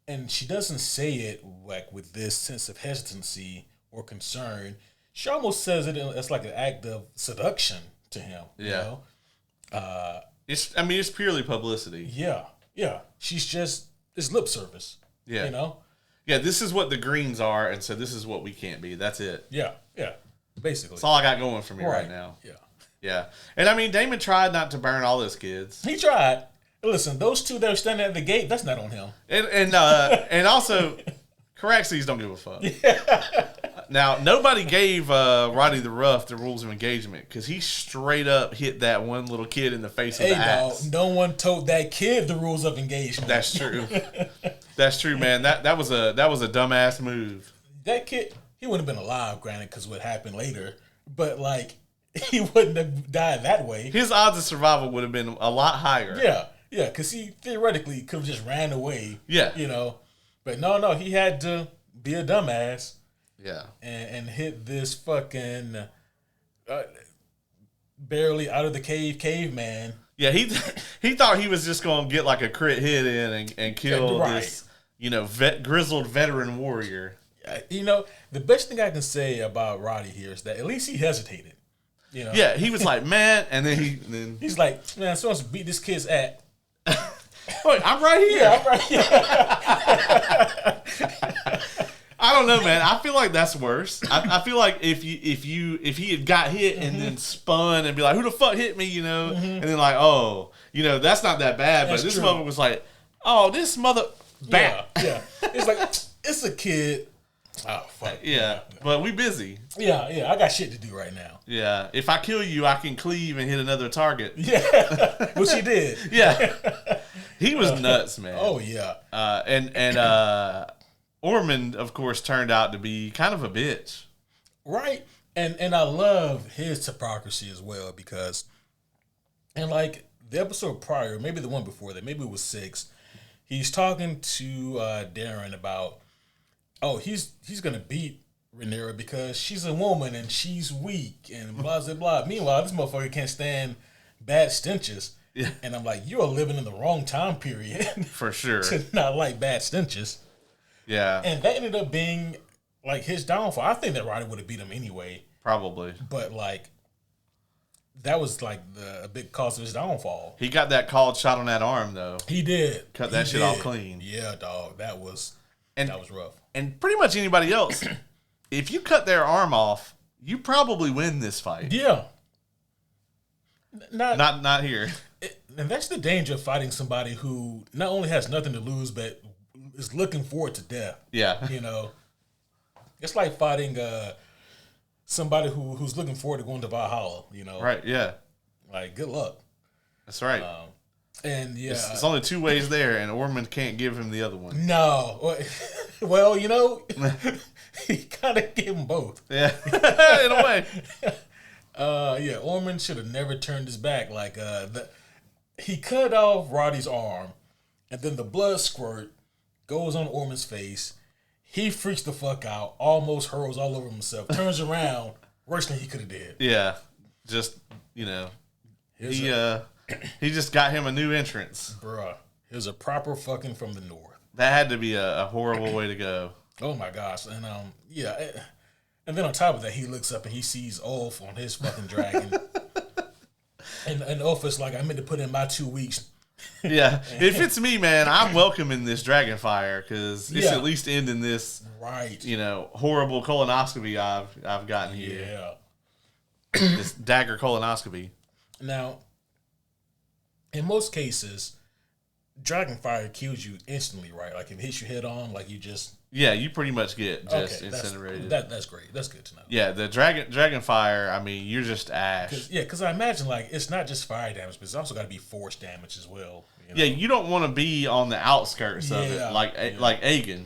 And she doesn't say it like with this sense of hesitancy or concern. She almost says it as like an act of seduction to him. Yeah. You know? It's purely publicity. Yeah. Yeah. It's lip service. Yeah. You know? Yeah, this is what the Greens are, and so this is what we can't be. That's it. Yeah. Yeah. Basically. That's all I got going for me right now. Yeah. Yeah. And I mean, Daemon tried not to burn all his kids. He tried. Listen, those two that were standing at the gate, that's not on him. And also, Caraxes don't give a fuck. Yeah. Now, nobody gave Roddy the Rough the rules of engagement because he straight up hit that one little kid in the face with the axe. No one told that kid the rules of engagement. That's true. That's true, man. That was a dumbass move. That kid, he wouldn't have been alive, granted, because what happened later. But like, he wouldn't have died that way. His odds of survival would have been a lot higher. Yeah. Yeah, because he theoretically could have just ran away. Yeah. You know. But no, he had to be a dumbass Yeah. And hit this fucking barely out of the caveman. Yeah, he thought he was just going to get like a crit hit in and kill this, grizzled veteran warrior. The best thing I can say about Roddy here is that at least he hesitated. Yeah, he was like, man, and then he's like, man, I'm supposed to beat this kid's ass. Wait, I'm right here. Yeah, I'm right here. I don't know, man. I feel like that's worse. I feel like if he had got hit and then spun and be like, who the fuck hit me, and then like, oh, that's not that bad. That's but this true. mother was like, oh, this mother back. Yeah. It's like it's a kid. Oh fuck. Yeah, but we busy. Yeah. I got shit to do right now. Yeah, if I kill you, I can cleave and hit another target. Yeah, which he did. Yeah, he was nuts, man. Oh yeah. And Ormond, of course, turned out to be kind of a bitch. Right. And I love his hypocrisy as well because, and like the episode prior, maybe the one before that, maybe it was 6, he's talking to Darren about, he's gonna beat Rhaenyra because she's a woman and she's weak and blah blah blah. Meanwhile, this motherfucker can't stand bad stenches. Yeah. And I'm like, you're living in the wrong time period For sure. to not like bad stenches. Yeah. And that ended up being like his downfall. I think that Roddy would have beat him anyway. Probably. But like that was like a big cause of his downfall. He got that called shot on that arm though. He did. Cut that shit off clean. Yeah, dog. That was rough. And pretty much anybody else, if you cut their arm off, you probably win this fight. Yeah. Not here. And that's the danger of fighting somebody who not only has nothing to lose, but is looking forward to death. Yeah. It's like fighting somebody who's looking forward to going to Valhalla, Right, yeah. Like, good luck. That's right. And yeah. It's only 2 ways there, and Ormond can't give him the other one. No. Well, he kind of gave them both. Yeah, in a way. Ormond should have never turned his back. Like, he cut off Roddy's arm, and then the blood squirt goes on Ormond's face. He freaks the fuck out, almost hurls all over himself, turns around, worse than he could have did. Yeah, just, he just got him a new entrance. Bruh, it was a proper fucking from the north. That had to be a horrible way to go. Oh my gosh. And and then on top of that, he looks up and he sees Ulf on his fucking dragon. and Ulf is like, I meant to put in my 2 weeks. Yeah. If it's me, man, I'm welcoming this dragon fire because it's at least ending this horrible colonoscopy I've gotten here. Yeah. This dagger colonoscopy. Now, in most cases, dragon fire kills you instantly, right? Like if it hits you head on, like you just... Yeah, you pretty much get just incinerated. That's great. That's good to know. Yeah, the dragon fire, I mean, you're just ash. Because I imagine like it's not just fire damage, but it's also got to be force damage as well. Yeah, you don't want to be on the outskirts of it, like Aegon,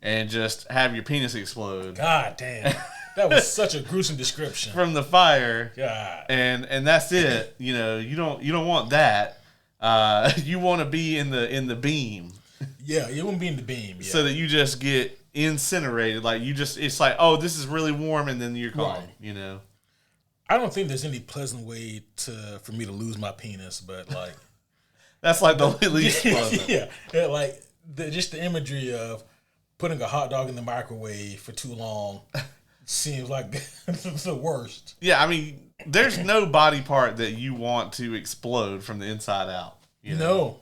and just have your penis explode. God damn, that was such a gruesome description from the fire. God, and that's it. You don't want that. You want to be in the beam. Yeah, you wouldn't be in the beam. Yeah. So that you just get incinerated. Like it's like, oh, this is really warm, and then you're calm. Right. I don't think there's any pleasant way for me to lose my penis, but like that's like the least pleasant. Yeah, like just the imagery of putting a hot dog in the microwave for too long seems like the worst. Yeah, I mean, there's no body part that you want to explode from the inside out. No.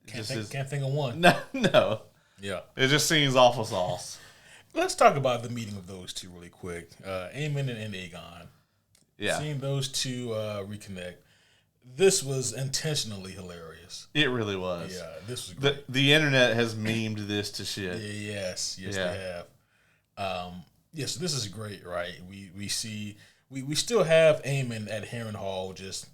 Can't think of one. No. Yeah. It just seems awful sauce. Let's talk about the meeting of those two really quick. Aemon and Aegon. Yeah. Seeing those two reconnect. This was intentionally hilarious. It really was. Yeah, this was great. The internet has memed this to shit. Yes, they have. So this is great, right? We see we still have Aemon at Harrenhal just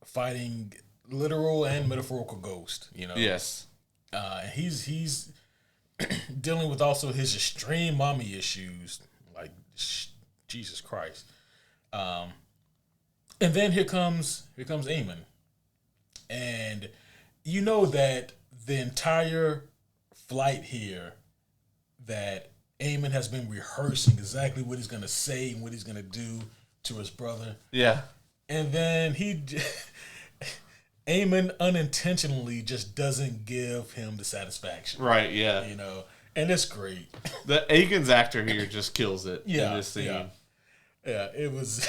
fighting literal and metaphorical ghost, Yes. He's dealing with also his extreme mommy issues, like Jesus Christ. And then here comes Aemon, and you know that the entire flight here, that Aemon has been rehearsing exactly what he's gonna say and what he's gonna do to his brother. Yeah. And then Aemon unintentionally just doesn't give him the satisfaction. Right, yeah. And it's great. The Aegon's actor here just kills it in this scene. Yeah, it was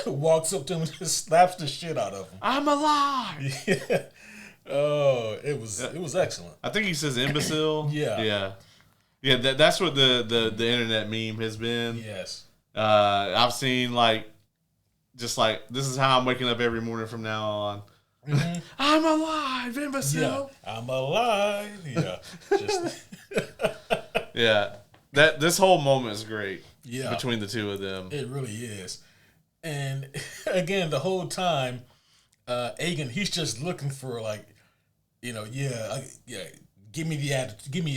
walks up to him and just slaps the shit out of him. I'm alive. Yeah. Oh, it was excellent. I think he says imbecile. Yeah. Yeah, that's what the internet meme has been. Yes. I've seen just this is how I'm waking up every morning from now on. Mm-hmm. I'm alive, imbecile. Yeah, I'm alive. Yeah. Yeah. This whole moment is great. Yeah. Between the two of them. It really is. And again, the whole time, Aegon, he's just looking for give me the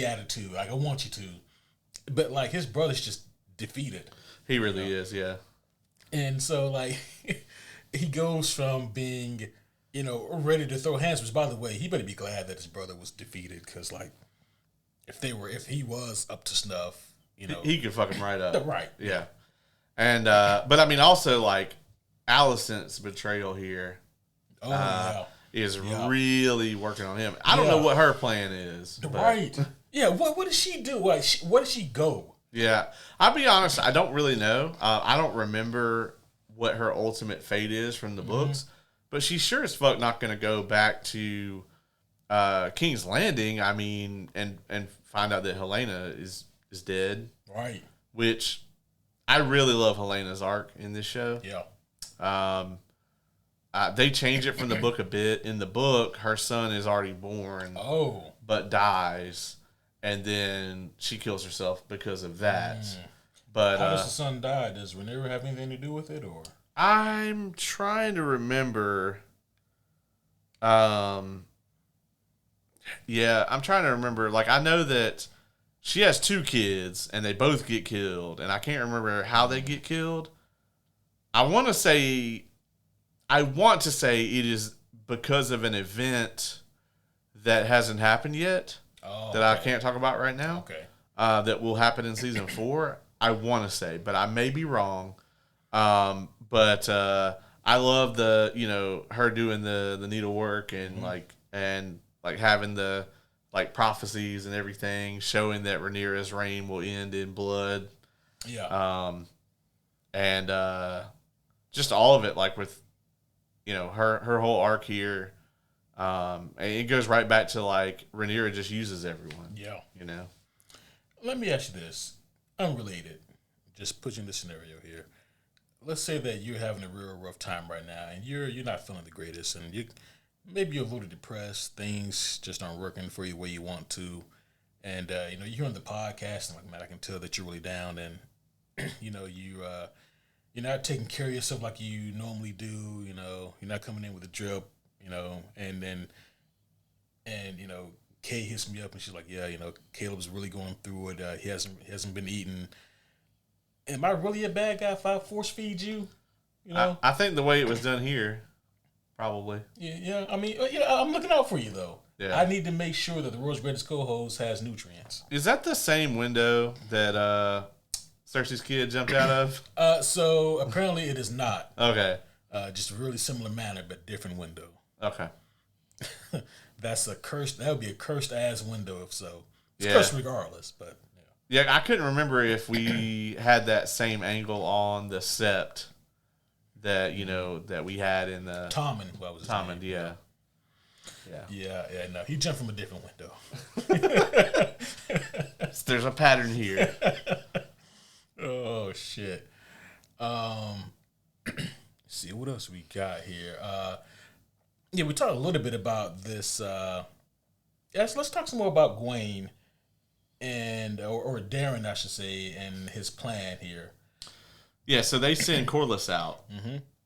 attitude. Like, I want you to. But his brother's just defeated. He really is, yeah. And so he goes from being, ready to throw hands, which by the way, he better be glad that his brother was defeated, because if he was up to snuff, he could fuck him right up. Right. Yeah. And but I mean also Alicent's betrayal here is really working on him. I don't know what her plan is. Right. Yeah, what does she do? Where does she go? Yeah. I'll be honest, I don't really know. I don't remember what her ultimate fate is from the books, but she's sure as fuck not going to go back to King's Landing, I mean, and find out that Helena is dead. Right. Which I really love Helena's arc in this show. Yeah. They change it from the book a bit. In the book, her son is already born. Oh. But dies. And then she kills herself because of that. But how does the son die? Does Rhaenyra have anything to do with it, or? I'm trying to remember. Yeah, I'm trying to remember. I know that she has 2 kids, and they both get killed, and I can't remember how they get killed. I want to say it is because of an event that hasn't happened yet that I can't talk about right now. Okay. That will happen in season 4. I want to say, but I may be wrong. But I love her doing the needlework and having the prophecies and everything, showing that Rhaenyra's reign will end in blood. Yeah. And just all of it, with her whole arc here. And it goes right back to Rhaenyra just uses everyone. Yeah. Let me ask you this, unrelated, just putting the scenario here. Let's say that you're having a real rough time right now, and you're not feeling the greatest, and maybe you're a little depressed. Things just aren't working for you the way you want to, and you're hearing the podcast, and man, I can tell that you're really down, and you're not taking care of yourself like you normally do. You're not coming in with a drip. And Kay hits me up and she's like, yeah, Caleb's really going through it. He hasn't been eating. Am I really a bad guy if I force feed you? I think the way it was done here, probably. Yeah. I mean, I'm looking out for you though. Yeah. I need to make sure that the World's Greatest Co-host has nutrients. Is that the same window that Cersei's kid jumped out of? So apparently it is not. Okay. Just a really similar manner, but different window. Okay. That's a cursed. That would be a cursed ass window if so. It's cursed regardless, but yeah. I couldn't remember if we had that same angle on the sept that that we had in the Tommen. What was his name? Yeah. Yeah. No, he jumped from a different window. There's a pattern here. Oh shit. See what else we got here. We talked a little bit about this. Let's talk some more about Gwaine and or Darren, I should say, and his plan here. Yeah, so they send Corlys out,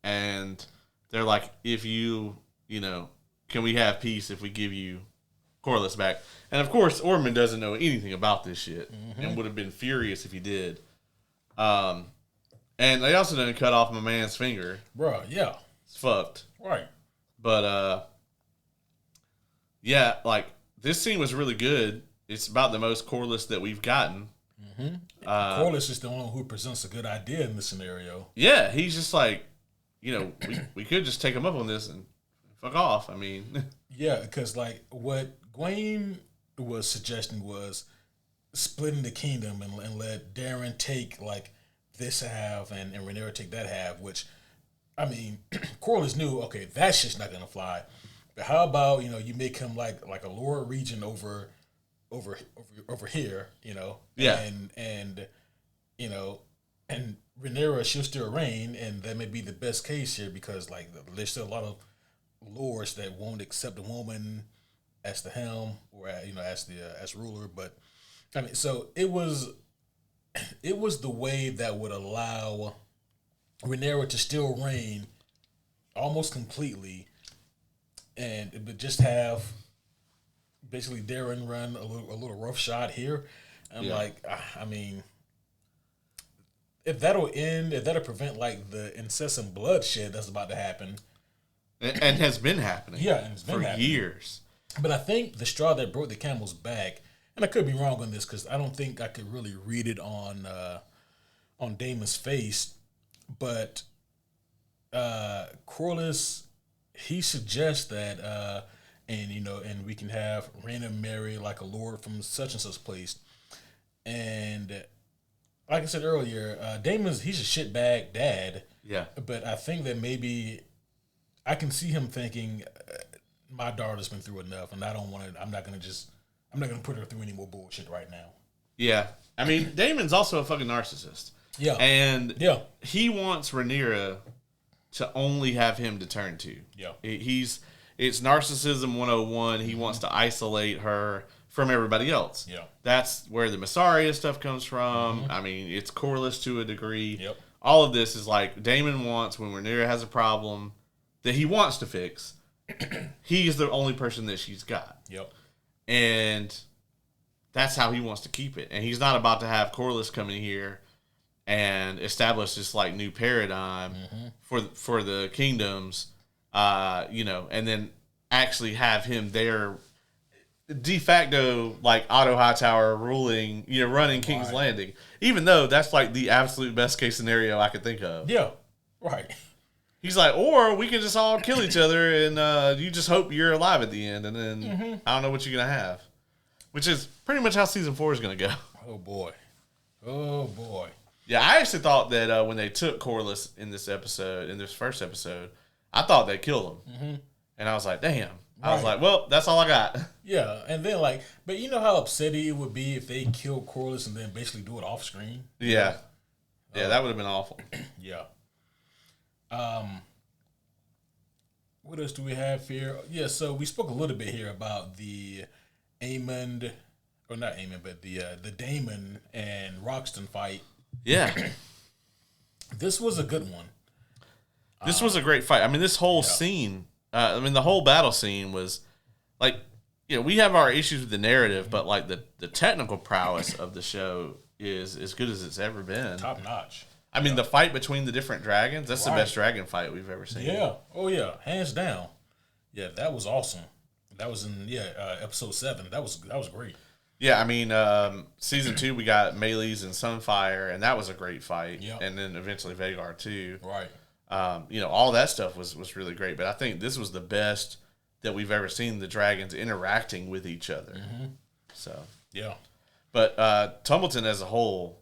and they're like, "If you can we have peace if we give you Corlys back?" And of course, Ormund doesn't know anything about this shit, and would have been furious if he did. And they also didn't cut off my man's finger. Bro, yeah. It's fucked. Right. But, this scene was really good. It's about the most Corlys that we've gotten. Corlys is the only one who presents a good idea in this scenario. Yeah, he's just like, we could just take him up on this and fuck off. I mean, yeah, because like what Gwaine was suggesting was splitting the kingdom and let Darren take like this half and Rhaenyra take that half. Which, I mean, Corlys knew, okay, that shit's not gonna fly. But how about you make him like a lower region over here, Yeah. and Rhaenyra, she'll still reign, and that may be the best case here because like there's still a lot of lords that won't accept a woman as the helm or as ruler. But I mean, so it was the way that would allow Rhaenyra to still reign almost completely, but just have basically Darren run a little rough shot here. I mean, if that'll prevent like the incessant bloodshed that's about to happen, and has been happening, and it's been happening for years. But I think the straw that broke the camel's back, and I could be wrong on this because I don't think I could really read it on Daemon's face, but Corlys, he suggests that. And we can have Rhaena marry like a lord from such and such place. And like I said earlier, Daemon's, he's a shitbag dad. Yeah. But I think that maybe I can see him thinking, my daughter's been through enough, and I'm not gonna put her through any more bullshit right now. Yeah. I mean, Daemon's also a fucking narcissist. Yeah. And he wants Rhaenyra to only have him to turn to. Yeah. It's narcissism 101. He wants to isolate her from everybody else. Yeah. That's where the Massaria stuff comes from. I mean, it's Corlys to a degree. Yep. All of this is like Daemon wants when Rhaenyra has a problem that he wants to fix. He's the only person that she's got. Yep. And that's how he wants to keep it. And he's not about to have Corlys come in here and establish this like new paradigm for the kingdoms. And then actually have him there de facto like Otto Hightower ruling, running King's Landing, even though that's like the absolute best case scenario I could think of. Yeah. Right. He's like, or we can just all kill each other and you just hope you're alive at the end. And then I don't know what you're going to have, which is pretty much how season 4 is going to go. Oh boy. Oh boy. Yeah. I actually thought that when they took Corlys in this first episode, I thought they killed him. And I was like, damn. I was like, well, that's all I got. Yeah. And then but you know how upsetting it would be if they killed Corlys and then basically do it off screen? Yeah. Yeah, that would have been awful. Yeah. What else do we have here? Yeah, so we spoke a little bit here about the Daemon and Roxton fight. Yeah. This was a good one. This was a great fight. I mean, this whole scene, the whole battle scene was like, we have our issues with the narrative, but like the technical prowess of the show is as good as it's ever been. Top notch. I mean, the fight between the different dragons, that's the best dragon fight we've ever seen. Yeah. Oh, yeah. Hands down. Yeah, that was awesome. That was in, episode 7. That was great. Yeah, I mean, season 2, we got Melees and Sunfire, and that was a great fight. Yep. And then eventually Vagar, too. Right. All that stuff was really great. But I think this was the best that we've ever seen the dragons interacting with each other. So, yeah. But Tumbleton as a whole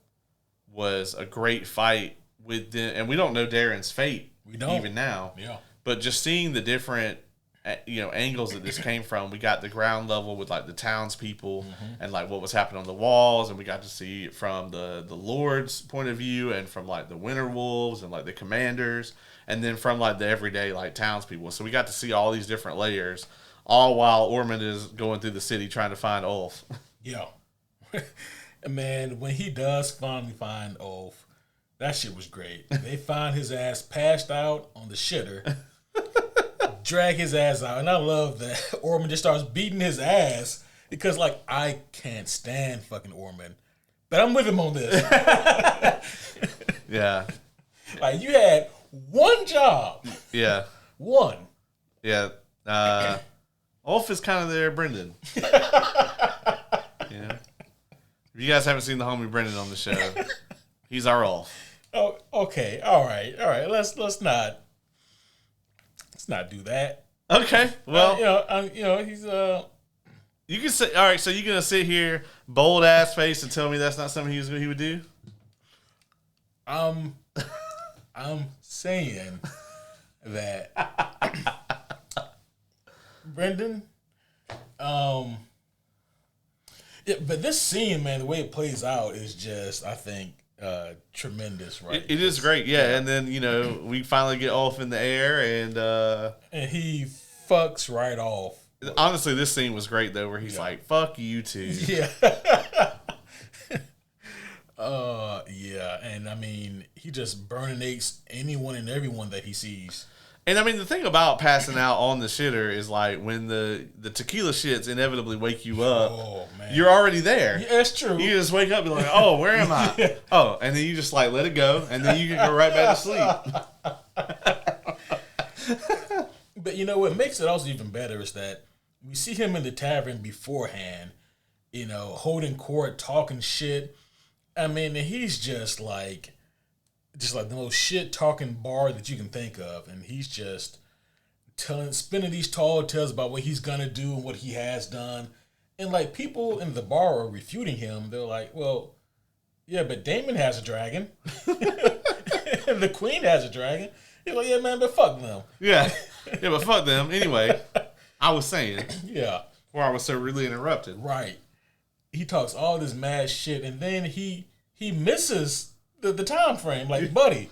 was a great fight with them. And we don't know Darren's fate even now. Yeah. But just seeing the different angles that this came from. We got the ground level with like the townspeople and like what was happening on the walls, and we got to see it from the Lord's point of view and from like the Winter Wolves and like the commanders, and then from like the everyday like townspeople. So we got to see all these different layers, all while Ormund is going through the city trying to find Ulf. Yeah. Man, when he does finally find Ulf, that shit was great. They find his ass passed out on the shitter. Drag his ass out, and I love that Ormond just starts beating his ass because, like, I can't stand fucking Ormond, but I'm with him on this. Yeah, like you had one job. Yeah, one. Yeah, Ulf is kind of there, Brendan. Yeah, If you guys haven't seen the homie Brendan on the show, he's our Ulf. Oh, okay. All right. Let's not do that. Okay. Well, he's You can say, all right. So you're gonna sit here, bold ass face, and tell me that's not something he would do? I'm saying that Brendan. Yeah, but this scene, man, the way it plays out is just, I think, tremendous, right? It is great, yeah. And then we finally get off in the air, and he fucks right off. Honestly, this scene was great though, where he's like, "Fuck you too." Yeah. Yeah, and I mean, he just burninates anyone and everyone that he sees. And I mean, the thing about passing out on the shitter is like when the tequila shits inevitably wake you up. Oh man, you're already there. Yeah, that's true. You just wake up and be like, "Oh, where am I?" Yeah. Oh, and then you just like let it go, and then you can go right back to sleep. But what makes it also even better is that we see him in the tavern beforehand, holding court, talking shit. I mean, he's just like the most shit talking bar that you can think of, and he's just spinning these tall tales about what he's gonna do and what he has done, and like people in the bar are refuting him. They're like, "Well, yeah, but Daemon has a dragon, and the Queen has a dragon." He's like, "Yeah, man, but fuck them." Yeah, but fuck them anyway. I was saying, yeah, before I was so rudely interrupted. Right. He talks all this mad shit, and then he misses the time frame. Like, buddy,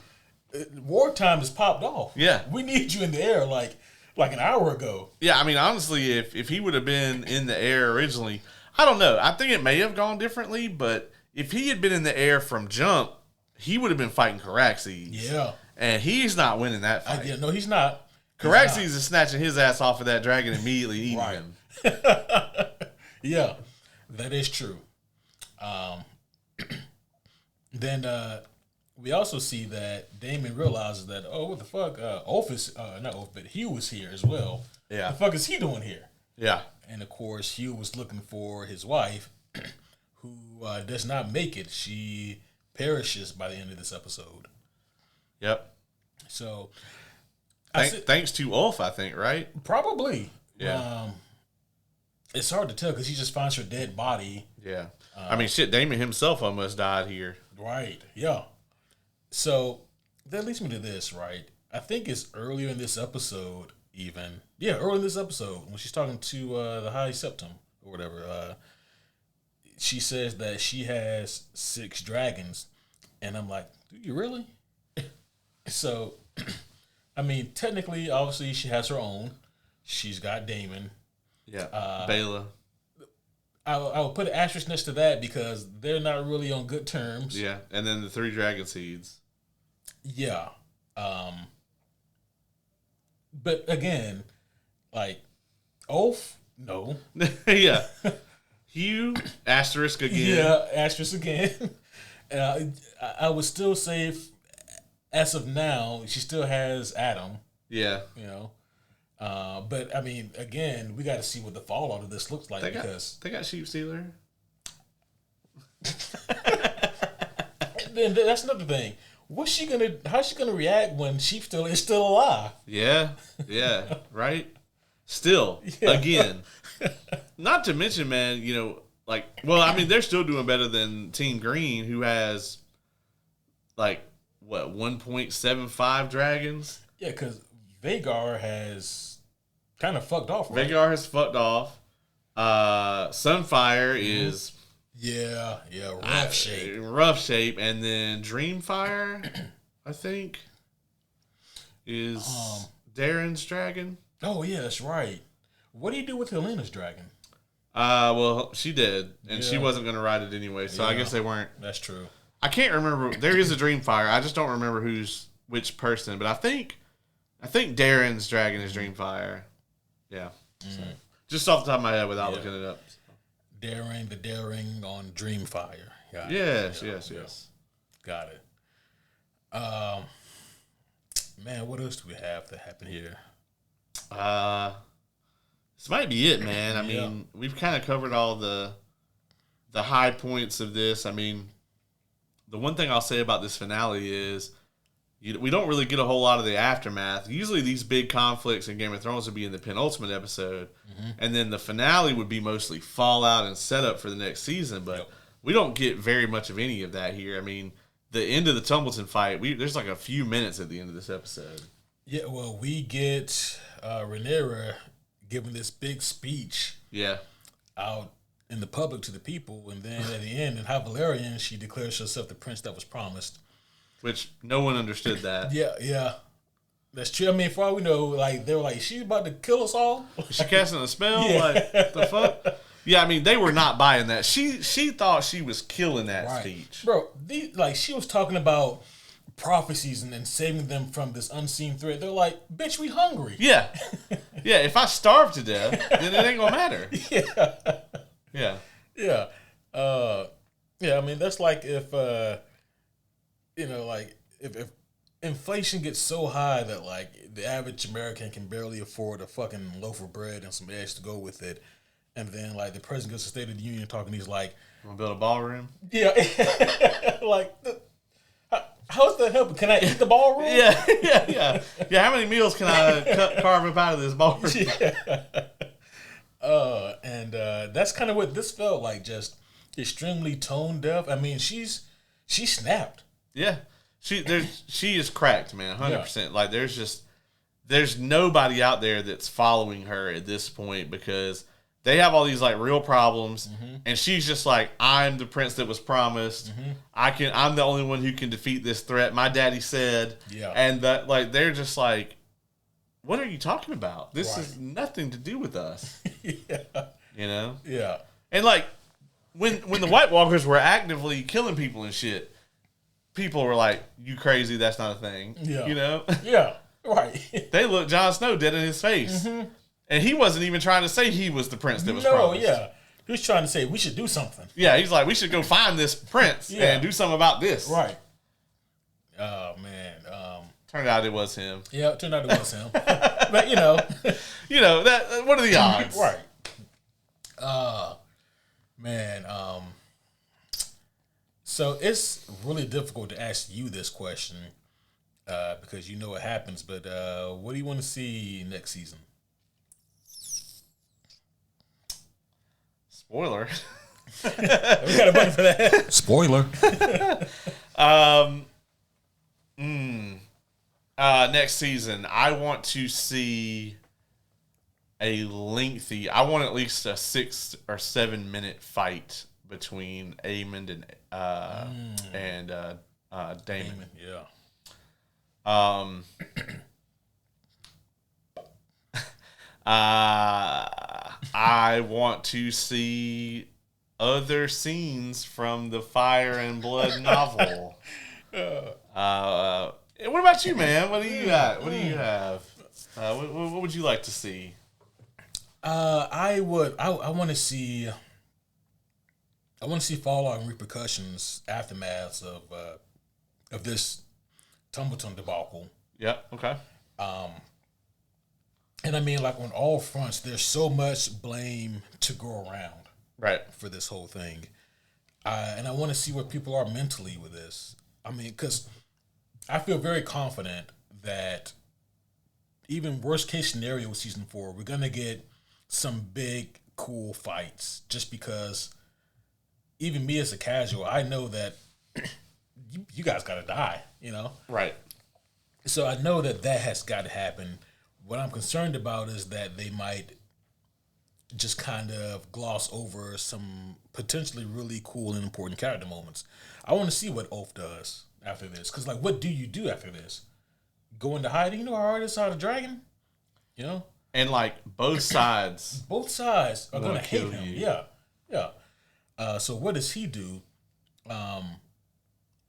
wartime has popped off. Yeah, we need you in the air like an hour ago. Yeah, I mean, honestly, if he would have been in the air originally, I don't know. I think it may have gone differently, but if he had been in the air from jump, he would have been fighting Caraxes. Yeah, and he's not winning that fight. No, he's not. Caraxes is snatching his ass off of that dragon and immediately eating him. Yeah, that is true. Then we also see that Daemon realizes that, oh, what the fuck? Ulf is, not Ulf, but Hugh was here as well. Yeah. What the fuck is he doing here? Yeah. And of course, Hugh was looking for his wife, who does not make it. She perishes by the end of this episode. Yep. So, thanks to Ulf, I think, right? Probably. Yeah. It's hard to tell because he just finds her dead body. Yeah. I mean, shit, Daemon himself almost died here. Right. Yeah. So that leads me to this, right? I think it's earlier in this episode, even. Yeah, early in this episode, when she's talking to the High Septum or whatever, she says that she has 6 dragons. And I'm like, do you really? So, I mean, technically, obviously, she has her own. She's got Daemon. Yeah. Baela. I would put an asterisk next to that because they're not really on good terms. Yeah, and then the 3 dragon seeds. Yeah. But again, like, Ulf, no. Yeah. Hugh, asterisk again. Yeah, asterisk again. I would still say, as of now, she still has Adam. Yeah. But I mean, again, we got to see what the fallout of this looks like because they got Sheepstealer. Then that's another thing. How's she gonna react when Sheepstealer is still alive? Yeah, right. Still, again. Not to mention, man, they're still doing better than Team Green, who has 1.75 dragons. Yeah, because Vhagar has kind of fucked off. Right? Vhagar has fucked off. Sunfire is rough shape, and then Dreamfire, I think, is Darren's dragon. Oh yeah, that's right. What do you do with Helena's dragon? Well, she did, and she wasn't going to ride it anyway, so I guess they weren't. That's true. I can't remember. There is a Dreamfire. I just don't remember which person, but I think Darren's dragon is Dreamfire. Yeah. So, just off the top of my head without looking it up. So. Daring on Dreamfire. Yes. Got it. Man, what else do we have that happened here? This might be it, man. I mean, we've kind of covered all the the high points of this, I mean, the one thing I'll say about this finale is we don't really get a whole lot of the aftermath. Usually these big conflicts in Game of Thrones would be in the penultimate episode, and then the finale would be mostly fallout and setup for the next season, but we don't get very much of any of that here. I mean, the end of the Tumbleton fight, there's like a few minutes at the end of this episode. Yeah, well, we get Rhaenyra giving this big speech out in the public to the people, and then at the end, in High Valyrian, she declares herself the prince that was promised. Which no one understood that. Yeah. That's true. I mean, for all we know, like, they were like, she's about to kill us all? Is she casting a spell? Like, the fuck? Yeah, I mean, they were not buying that. She thought she was killing that speech. Bro, she was talking about prophecies and saving them from this unseen threat. They're like, bitch, we hungry. Yeah. Yeah, if I starve to death, then it ain't gonna matter. Yeah. I mean, that's like if if inflation gets so high that like the average American can barely afford a fucking loaf of bread and some eggs to go with it, and then like the president goes to State of the Union talking, he's like, "Want to build a ballroom?" Yeah, like how's that helping? Can I eat the ballroom? Yeah. How many meals can I carve up out of this ballroom? And that's kind of what this felt like, just extremely tone deaf. I mean, she snapped. Yeah. She is cracked, man, 100%. Like there's nobody out there that's following her at this point because they have all these like real problems, and she's just like, I'm the prince that was promised. I'm the only one who can defeat this threat. My daddy said, and that like they're just like, what are you talking about? This has nothing to do with us. You know? Yeah. And like when the White Walkers were actively killing people and shit, people were like, "You crazy? That's not a thing." Yeah. You know? Yeah. Right. They looked Jon Snow dead in his face. And he wasn't even trying to say he was the prince that was promised. Yeah. He was trying to say we should do something. Yeah, he's like, we should go find this prince and do something about this. Right. Oh man. Turned out it was him. Yeah, it turned out it was him. But that what are the odds? Right. Man, so it's really difficult to ask you this question because you know what happens, but what do you want to see next season? Spoiler. We got a button for that. Spoiler. Next season, I want to see I want at least a 6 or 7 minute fight between Aemond and Daemon. Yeah. I want to see other scenes from the Fire and Blood novel. What about you, man? What do you got? What do you have? What would you like to see? I want to see fallout and repercussions, aftermaths of this Tumbleton debacle. Yeah. Okay. And I mean, like on all fronts, there's so much blame to go around, right, for this whole thing. And I want to see where people are mentally with this. I mean, because I feel very confident that even worst case scenario with season 4, we're gonna get some big cool fights. Just because, even me as a casual, I know that you guys gotta die. You know, right. So I know that has got to happen. What I'm concerned about is that they might just kind of gloss over some potentially really cool and important character moments. I want to see what Ulf does after this. Because, like, what do you do after this? Go into hiding? You know how hard it is to hide a dragon? You know? And, like, both sides. Both sides are going to hate him. You. Yeah. So what does he do?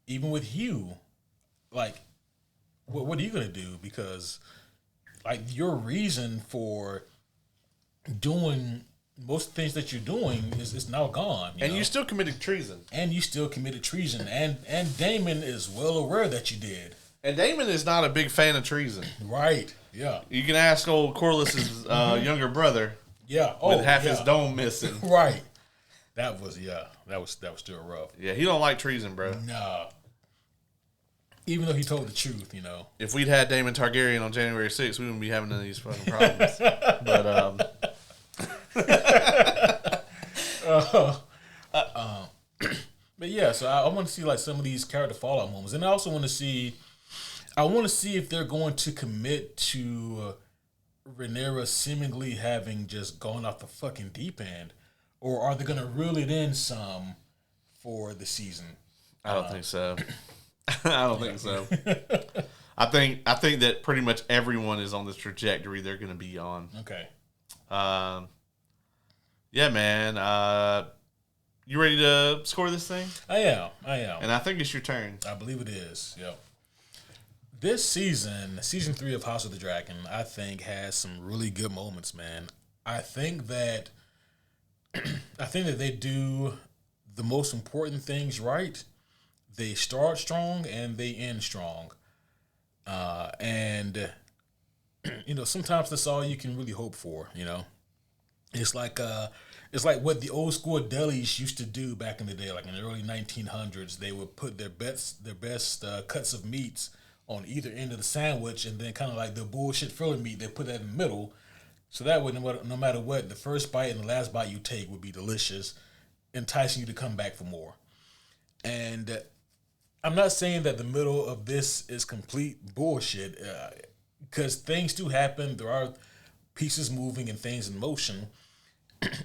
Even with Hugh, like, what are you going to do? Because, like, your reason for doing most things that you're doing is now gone. And you still committed treason. And Daemon is well aware that you did. And Daemon is not a big fan of treason. Right, yeah. You can ask old Corliss's younger brother. Yeah. With half his dome missing. Right. That was still rough. Yeah, he don't like treason, bro. Nah. Even though he told the truth, you know. If we'd had Daemon Targaryen on January 6th, we wouldn't be having none of these fucking problems. But yeah, so I want to see like some of these character fallout moments, and I also want to see if they're going to commit to Rhaenyra seemingly having just gone off the fucking deep end, or are they going to reel it in some for the season? I don't think so. I don't think so. I think that pretty much everyone is on the trajectory they're going to be on. Okay. Yeah, man. You ready to score this thing? I am. And I think it's your turn. I believe it is. Yep. This season 3 of House of the Dragon, I think has some really good moments, man. I think that they do the most important things right. They start strong and they end strong. And you know, sometimes that's all you can really hope for, you know. It's like what the old school delis used to do back in the day, like in the early 1900s. They would put their best cuts of meats on either end of the sandwich, and then kind of like the bullshit filler meat, they put that in the middle. So that way, no matter what, the first bite and the last bite you take would be delicious, enticing you to come back for more. And I'm not saying that the middle of this is complete bullshit, because things do happen. There are pieces moving and things in motion.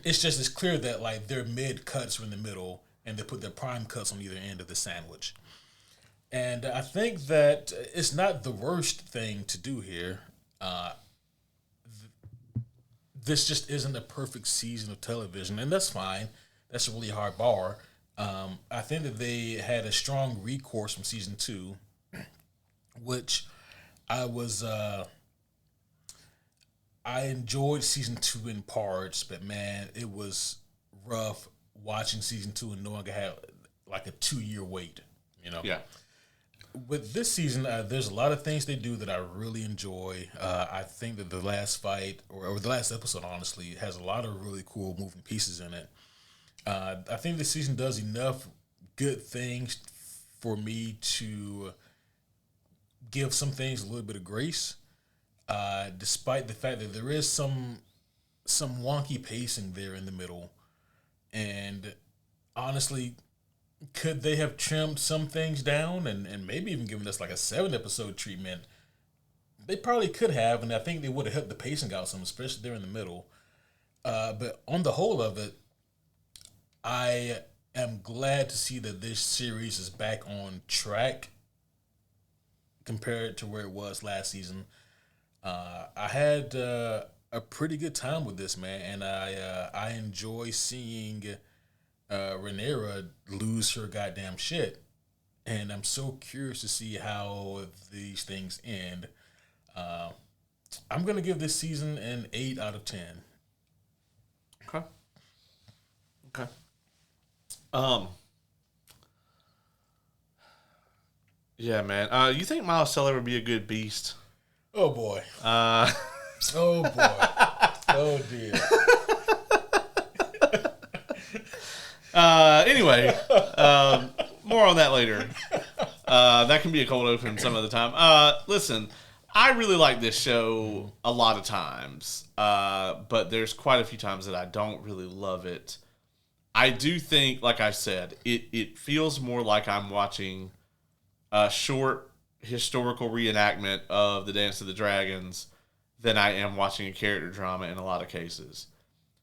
It's clear that like their mid cuts are in the middle, and they put their prime cuts on either end of the sandwich. And I think that it's not the worst thing to do here. This just isn't a perfect season of television, and that's fine. That's a really hard bar. I think that they had a strong recourse from season 2, which I enjoyed season 2 in parts, but man, it was rough watching season 2 and knowing I had like a 2-year wait, you know? Yeah. With this season, there's a lot of things they do that I really enjoy. I think that the last fight, or the last episode, honestly, has a lot of really cool moving pieces in it. I think the season does enough good things for me to give some things a little bit of grace, despite the fact that there is some wonky pacing there in the middle. And honestly, could they have trimmed some things down and maybe even given us like a 7-episode treatment? They probably could have, and I think they would have helped the pacing out some, especially there in the middle. But on the whole of it, I am glad to see that this series is back on track compared to where it was last season. I had a pretty good time with this, man, and I enjoy seeing Rhaenyra lose her goddamn shit, and I'm so curious to see how these things end. I'm gonna give this season an 8 out of 10. Okay. Yeah, man. You think Miles Teller would be a good beast? Oh boy. Oh boy. Oh dear. Anyway, more on that later. That can be a cold open some other time. Listen, I really like this show a lot of times, but there's quite a few times that I don't really love it. I do think, like I said, it feels more like I'm watching a short historical reenactment of the Dance of the Dragons than I am watching a character drama in a lot of cases.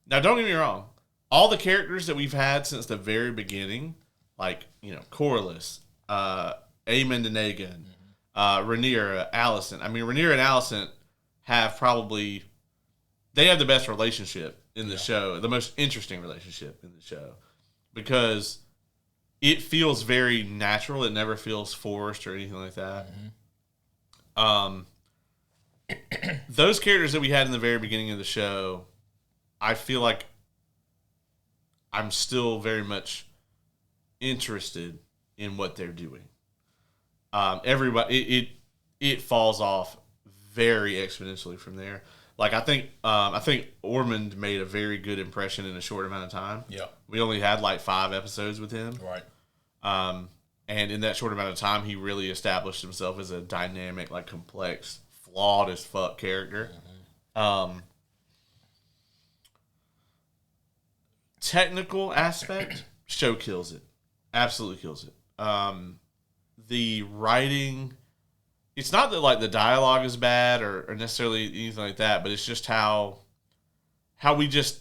Now, don't get me wrong. All the characters that we've had since the very beginning, like, Corlys, Aemon and Aegon, Rhaenyra, Alicent. I mean, Rhaenyra and Alicent have they have the best relationship in the show, the most interesting relationship in the show, because it feels very natural. It never feels forced or anything like that. Mm-hmm. Those characters that we had in the very beginning of the show, I feel like I'm still very much interested in what they're doing. Everybody, it falls off very exponentially from there. Like I think Ormond made a very good impression in a short amount of time. Yeah. We only had like 5 episodes with him. Right. And in that short amount of time, he really established himself as a dynamic, like complex, flawed as fuck character. Technical aspect, show kills it. Absolutely kills it. The writing, it's not that like the dialogue is bad or necessarily anything like that, but it's just how we just,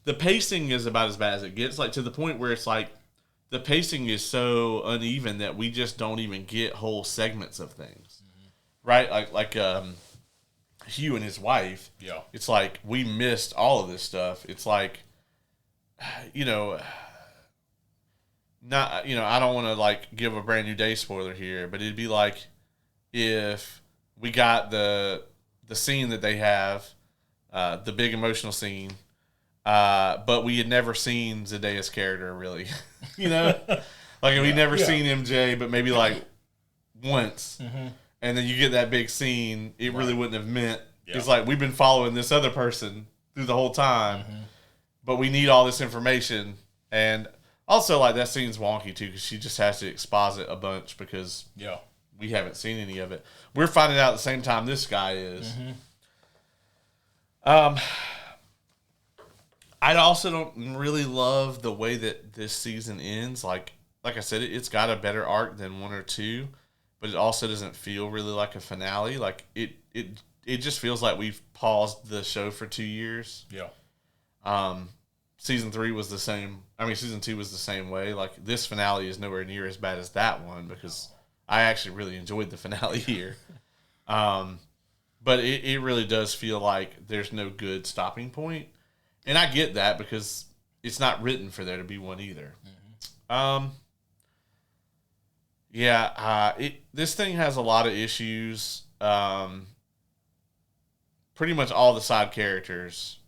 the pacing is about as bad as it gets, like to the point where it's like the pacing is so uneven that we just don't even get whole segments of things. Right? Like Hugh and his wife. Yeah. It's like we missed all of this stuff. It's like, you know, not, you know, I don't want to like give a Brand New Day spoiler here, but it'd be like if we got the scene that they have, the big emotional scene, but we had never seen Zendaya's character really, you know, like we'd never seen MJ, but maybe like once, and then you get that big scene. It really wouldn't have meant. It's like we've been following this other person through the whole time, but we need all this information. And also, like, that scene's wonky, too, because she just has to exposit a bunch because we haven't seen any of it. We're finding out at the same time this guy is. I also don't really love the way that this season ends. Like I said, it's got a better arc than 1 or 2, but it also doesn't feel really like a finale. Like, it just feels like we've paused the show for 2 years. Season 3 was the same. I mean, season 2 was the same way. Like, this finale is nowhere near as bad as that one because I actually really enjoyed the finale here. But it really does feel like there's no good stopping point. And I get that because it's not written for there to be one either. This thing has a lot of issues. Pretty much all the side characters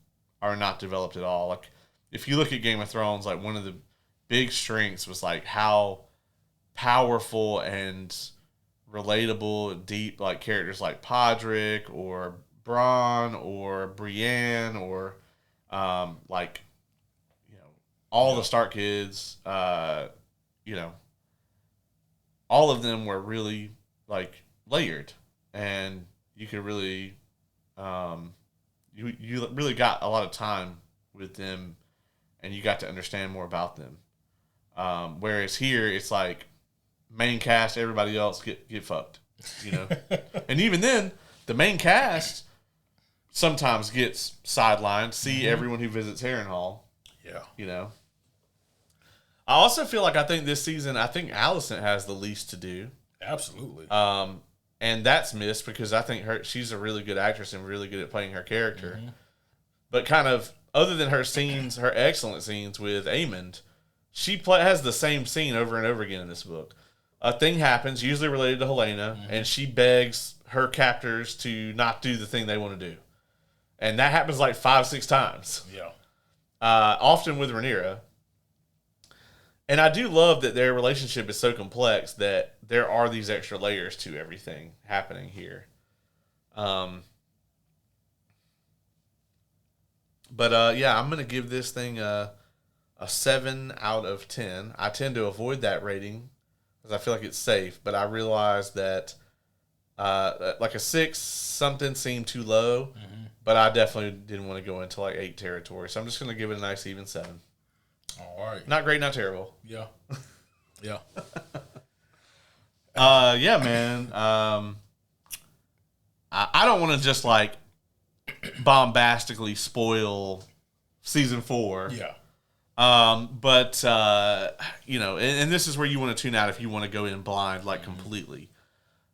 are not developed at all. Like, if you look at Game of Thrones, like one of the big strengths was like how powerful and relatable, deep, like characters like Podrick or Bronn or Brienne or like, you know, all the Stark kids, you know, all of them were really like layered, and you could really, you really got a lot of time with them. And you got to understand more about them. Whereas here, it's like main cast, everybody else get fucked, you know. And even then, the main cast sometimes gets sidelined. See everyone who visits Harrenhal. You know. I also feel like I think Alicent has the least to do. Absolutely. And that's missed because I think she's a really good actress and really good at playing her character. But kind of, other than her scenes, her excellent scenes with Aemond, she has the same scene over and over again in this book. A thing happens, usually related to Helena, and she begs her captors to not do the thing they want to do. And that happens like 5-6 times. Often with Rhaenyra. And I do love that their relationship is so complex that there are these extra layers to everything happening here. But I'm going to give this thing a 7 out of 10. I tend to avoid that rating because I feel like it's safe, but I realize that like a 6 something seemed too low, but I definitely didn't want to go into like 8 territory. So I'm just going to give it a nice even 7. All right. Not great, not terrible. Yeah, man. I don't want to just like bombastically spoil season 4. But you know, and this is where you want to tune out if you want to go in blind, like completely.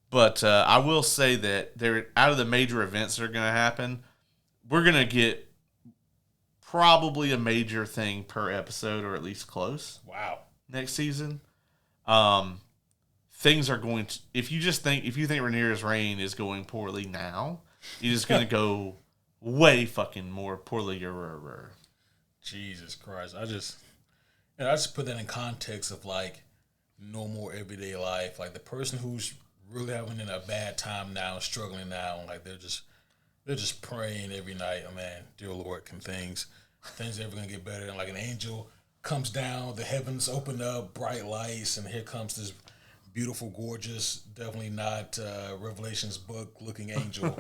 But I will say that out of the major events that are going to happen, we're going to get probably a major thing per episode, or at least close. Wow. Next season. Things are going to, if you think Rhaenyra's reign is going poorly now, it is going to go way fucking more poorly. Jesus Christ. I just put that in context of like normal everyday life. Like the person who's really having a bad time now, struggling now, like they're They're just praying every night. Oh man, dear Lord, can things ever gonna get better? And like an angel comes down, the heavens open up, bright lights, and here comes this beautiful, gorgeous, definitely not Revelations book looking angel,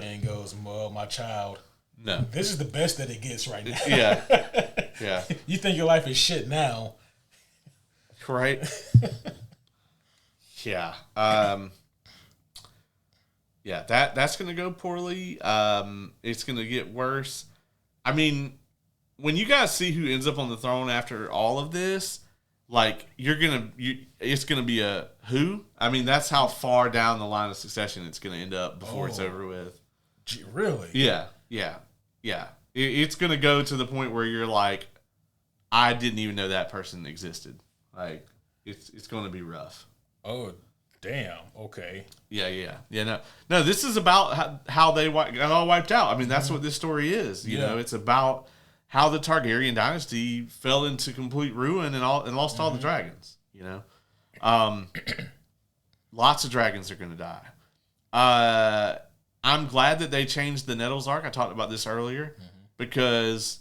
and goes, "Well, my child, no, this is the best that it gets right now." Yeah. You think your life is shit now, right? Yeah. Yeah, that's gonna go poorly. It's gonna get worse. I mean, when you guys see who ends up on the throne after all of this, like it's gonna be a who. I mean, that's how far down the line of succession it's gonna end up before it's over with. Really? Yeah. It's gonna go to the point where you're like, I didn't even know that person existed. Like, it's gonna be rough. Oh. Damn. Okay. Yeah. No. This is about how they got all wiped out. I mean, that's what this story is. You know, it's about how the Targaryen dynasty fell into complete ruin and lost all the dragons. You know, lots of dragons are going to die. I'm glad that they changed the Nettles arc. I talked about this earlier because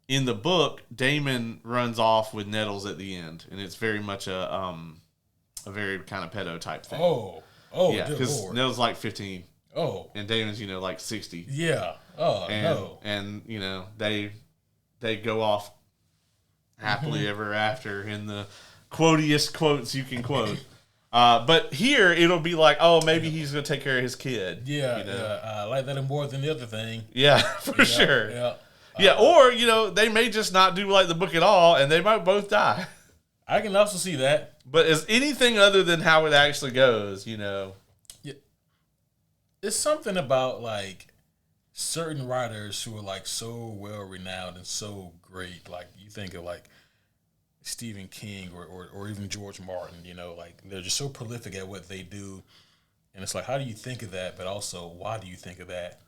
in the book, Daemon runs off with Nettles at the end, and it's very much a very kind of pedo type thing. Yeah, because Nettles like 15. And Damon's like 60. Yeah. And they go off happily ever after in the quotiest quotes you can quote. But here it'll be like, maybe he's gonna take care of his kid. I like that more than the other thing. Yeah, for sure. Or they may just not do like the book at all, and they might both die. I can also see that. But as anything other than how it actually goes, Yeah. It's something about like certain writers who are like so well renowned and so great. Like you think of like Stephen King or even George Martin, like they're just so prolific at what they do. And it's like, how do you think of that? But also, why do you think of that?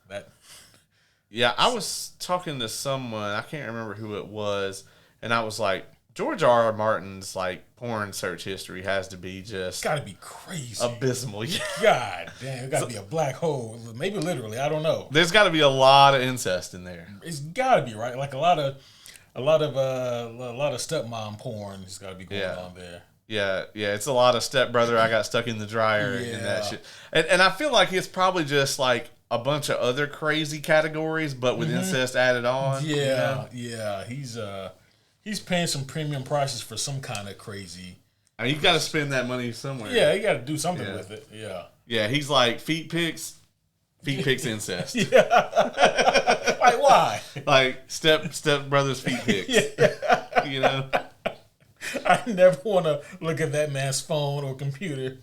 Yeah, I was talking to someone, I can't remember who it was, and I was like, George R.R. Martin's like porn search history has to be just gotta be crazy, abysmal. God damn, it gotta be a black hole. Maybe literally, I don't know. There's got to be a lot of incest in there. It's gotta be right, like a lot of stepmom porn has got to be going on there. Yeah, it's a lot of stepbrother. I got stuck in the dryer and that shit. And I feel like it's probably just like a bunch of other crazy categories, but with incest added on. Yeah. He's paying some premium prices for some kind of crazy. I mean, you got to spend that money somewhere. Yeah, you got to do something with it. Yeah. He's like feet pics incest. Like why? Like step brothers feet pics. I never want to look at that man's phone or computer.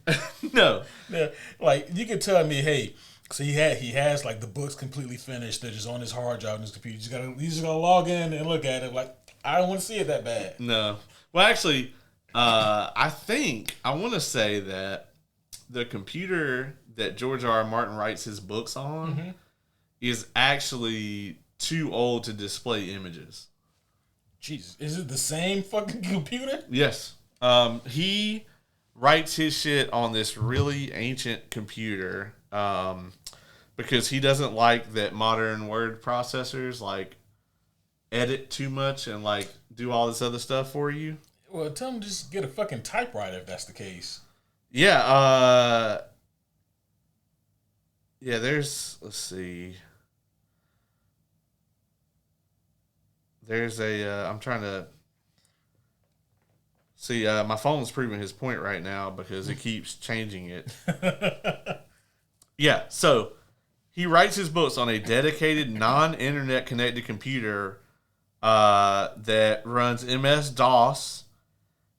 No. Yeah, like you could tell me, hey, so he has like the books completely finished. They're just on his hard drive on his computer. You just gotta log in and look at it. Like I don't want to see it that bad. No. Well, actually, I want to say that the computer that George R.R. Martin writes his books on is actually too old to display images. Jesus, is it the same fucking computer? Yes. He writes his shit on this really ancient computer because he doesn't like that modern word processors like edit too much and like do all this other stuff for you. Well, tell him just get a fucking typewriter if that's the case. Yeah. Let's see. There's I'm trying to see. My phone's proving his point right now because it keeps changing it. Yeah. So he writes his books on a dedicated non-internet connected computer that runs MS-DOS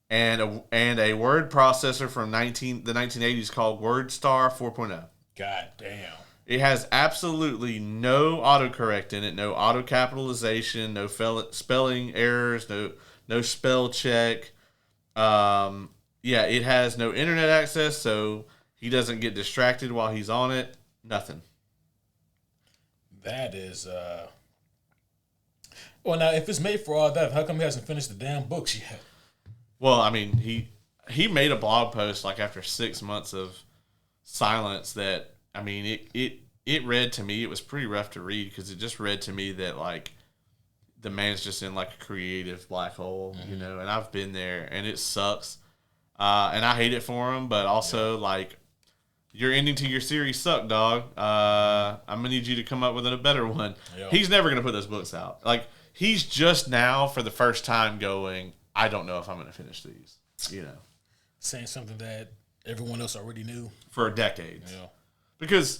and a word processor from the 1980s called WordStar 4.0. God damn. It has absolutely no autocorrect in it, no auto capitalization, no spelling errors, no spell check. It has no internet access, so he doesn't get distracted while he's on it. Nothing. That is Well, now, if it's made for all that, how come he hasn't finished the damn books yet? Well, I mean, he made a blog post like after 6 months of silence that, I mean, it read to me, it was pretty rough to read because it just read to me that, like, the man's just in, like, a creative black hole, you know, and I've been there, and it sucks. And I hate it for him, but also, like, your ending to your series sucked, dog. I'm going to need you to come up with a better one. Yeah. He's never going to put those books out. Like, he's just now, for the first time, going, I don't know if I'm going to finish these, you know. Saying something that everyone else already knew. For decades. Yeah. Because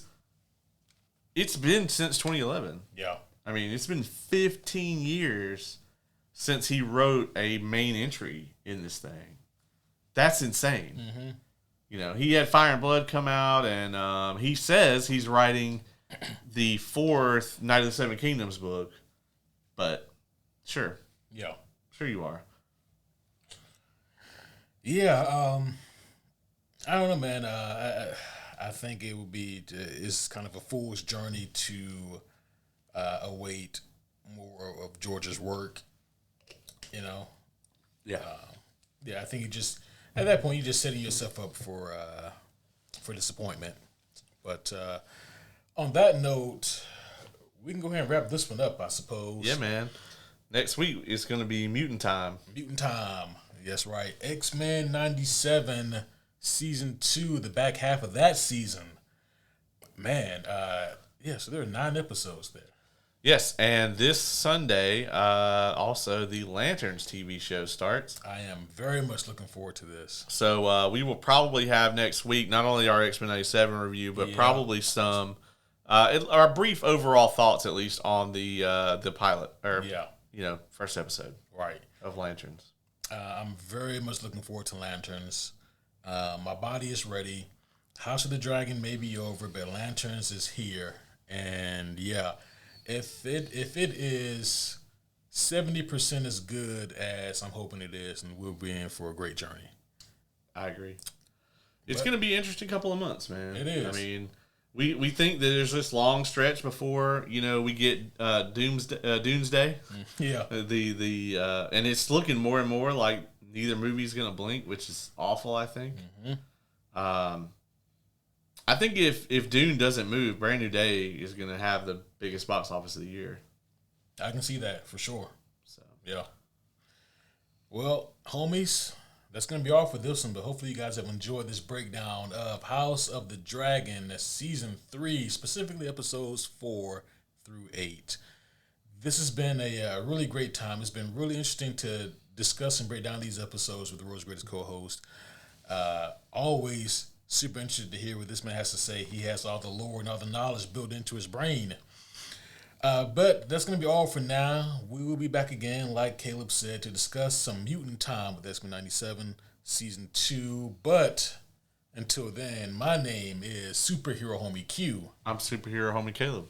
it's been since 2011. Yeah. I mean, it's been 15 years since he wrote a main entry in this thing. That's insane. Mm-hmm. You know, he had Fire and Blood come out, and he says he's writing the 4th Night of the Seven Kingdoms book. But, sure. Yeah. Sure you are. Yeah, I don't know, man. I think it would be, it's kind of a fool's journey to await more of George's work, you know? Yeah. Yeah, I think you just, at that point, you're just setting yourself up for disappointment. But on that note, we can go ahead and wrap this one up, I suppose. Yeah, man. Next week, it's going to be Mutant Time. Mutant Time. Yes, right. X-Men 97, Season 2, the back half of that season. Man, so there are 9 episodes there. Yes, and this Sunday, also the Lanterns TV show starts. I am very much looking forward to this. So we will probably have next week not only our X-Men 97 review, but probably some, our brief overall thoughts at least on the pilot, or first episode, right, of Lanterns. I'm very much looking forward to Lanterns. My body is ready. House of the Dragon may be over, but Lanterns is here, and yeah. If it is 70% as good as I'm hoping it is, and we'll be in for a great journey. I agree. It's going to be an interesting couple of months, man. It is. I mean, we think that there's this long stretch before, you know, we get Doomsday. Yeah. And it's looking more and more like neither movie's going to blink, which is awful, I think. Mm-hmm. I think if Dune doesn't move, Brand New Day is going to have the biggest box office of the year. I can see that for sure. So yeah. Well, homies, that's going to be all for this one, but hopefully you guys have enjoyed this breakdown of House of the Dragon, Season 3, specifically episodes 4 through 8. This has been a really great time. It's been really interesting to discuss and break down these episodes with the world's greatest co-host. Always super interested to hear what this man has to say. He has all the lore and all the knowledge built into his brain. But that's going to be all for now. We will be back again, like Caleb said, to discuss some Mutant Time with X-Men 97 Season 2. But until then, my name is Superhero Homie Q. I'm Superhero Homie Caleb.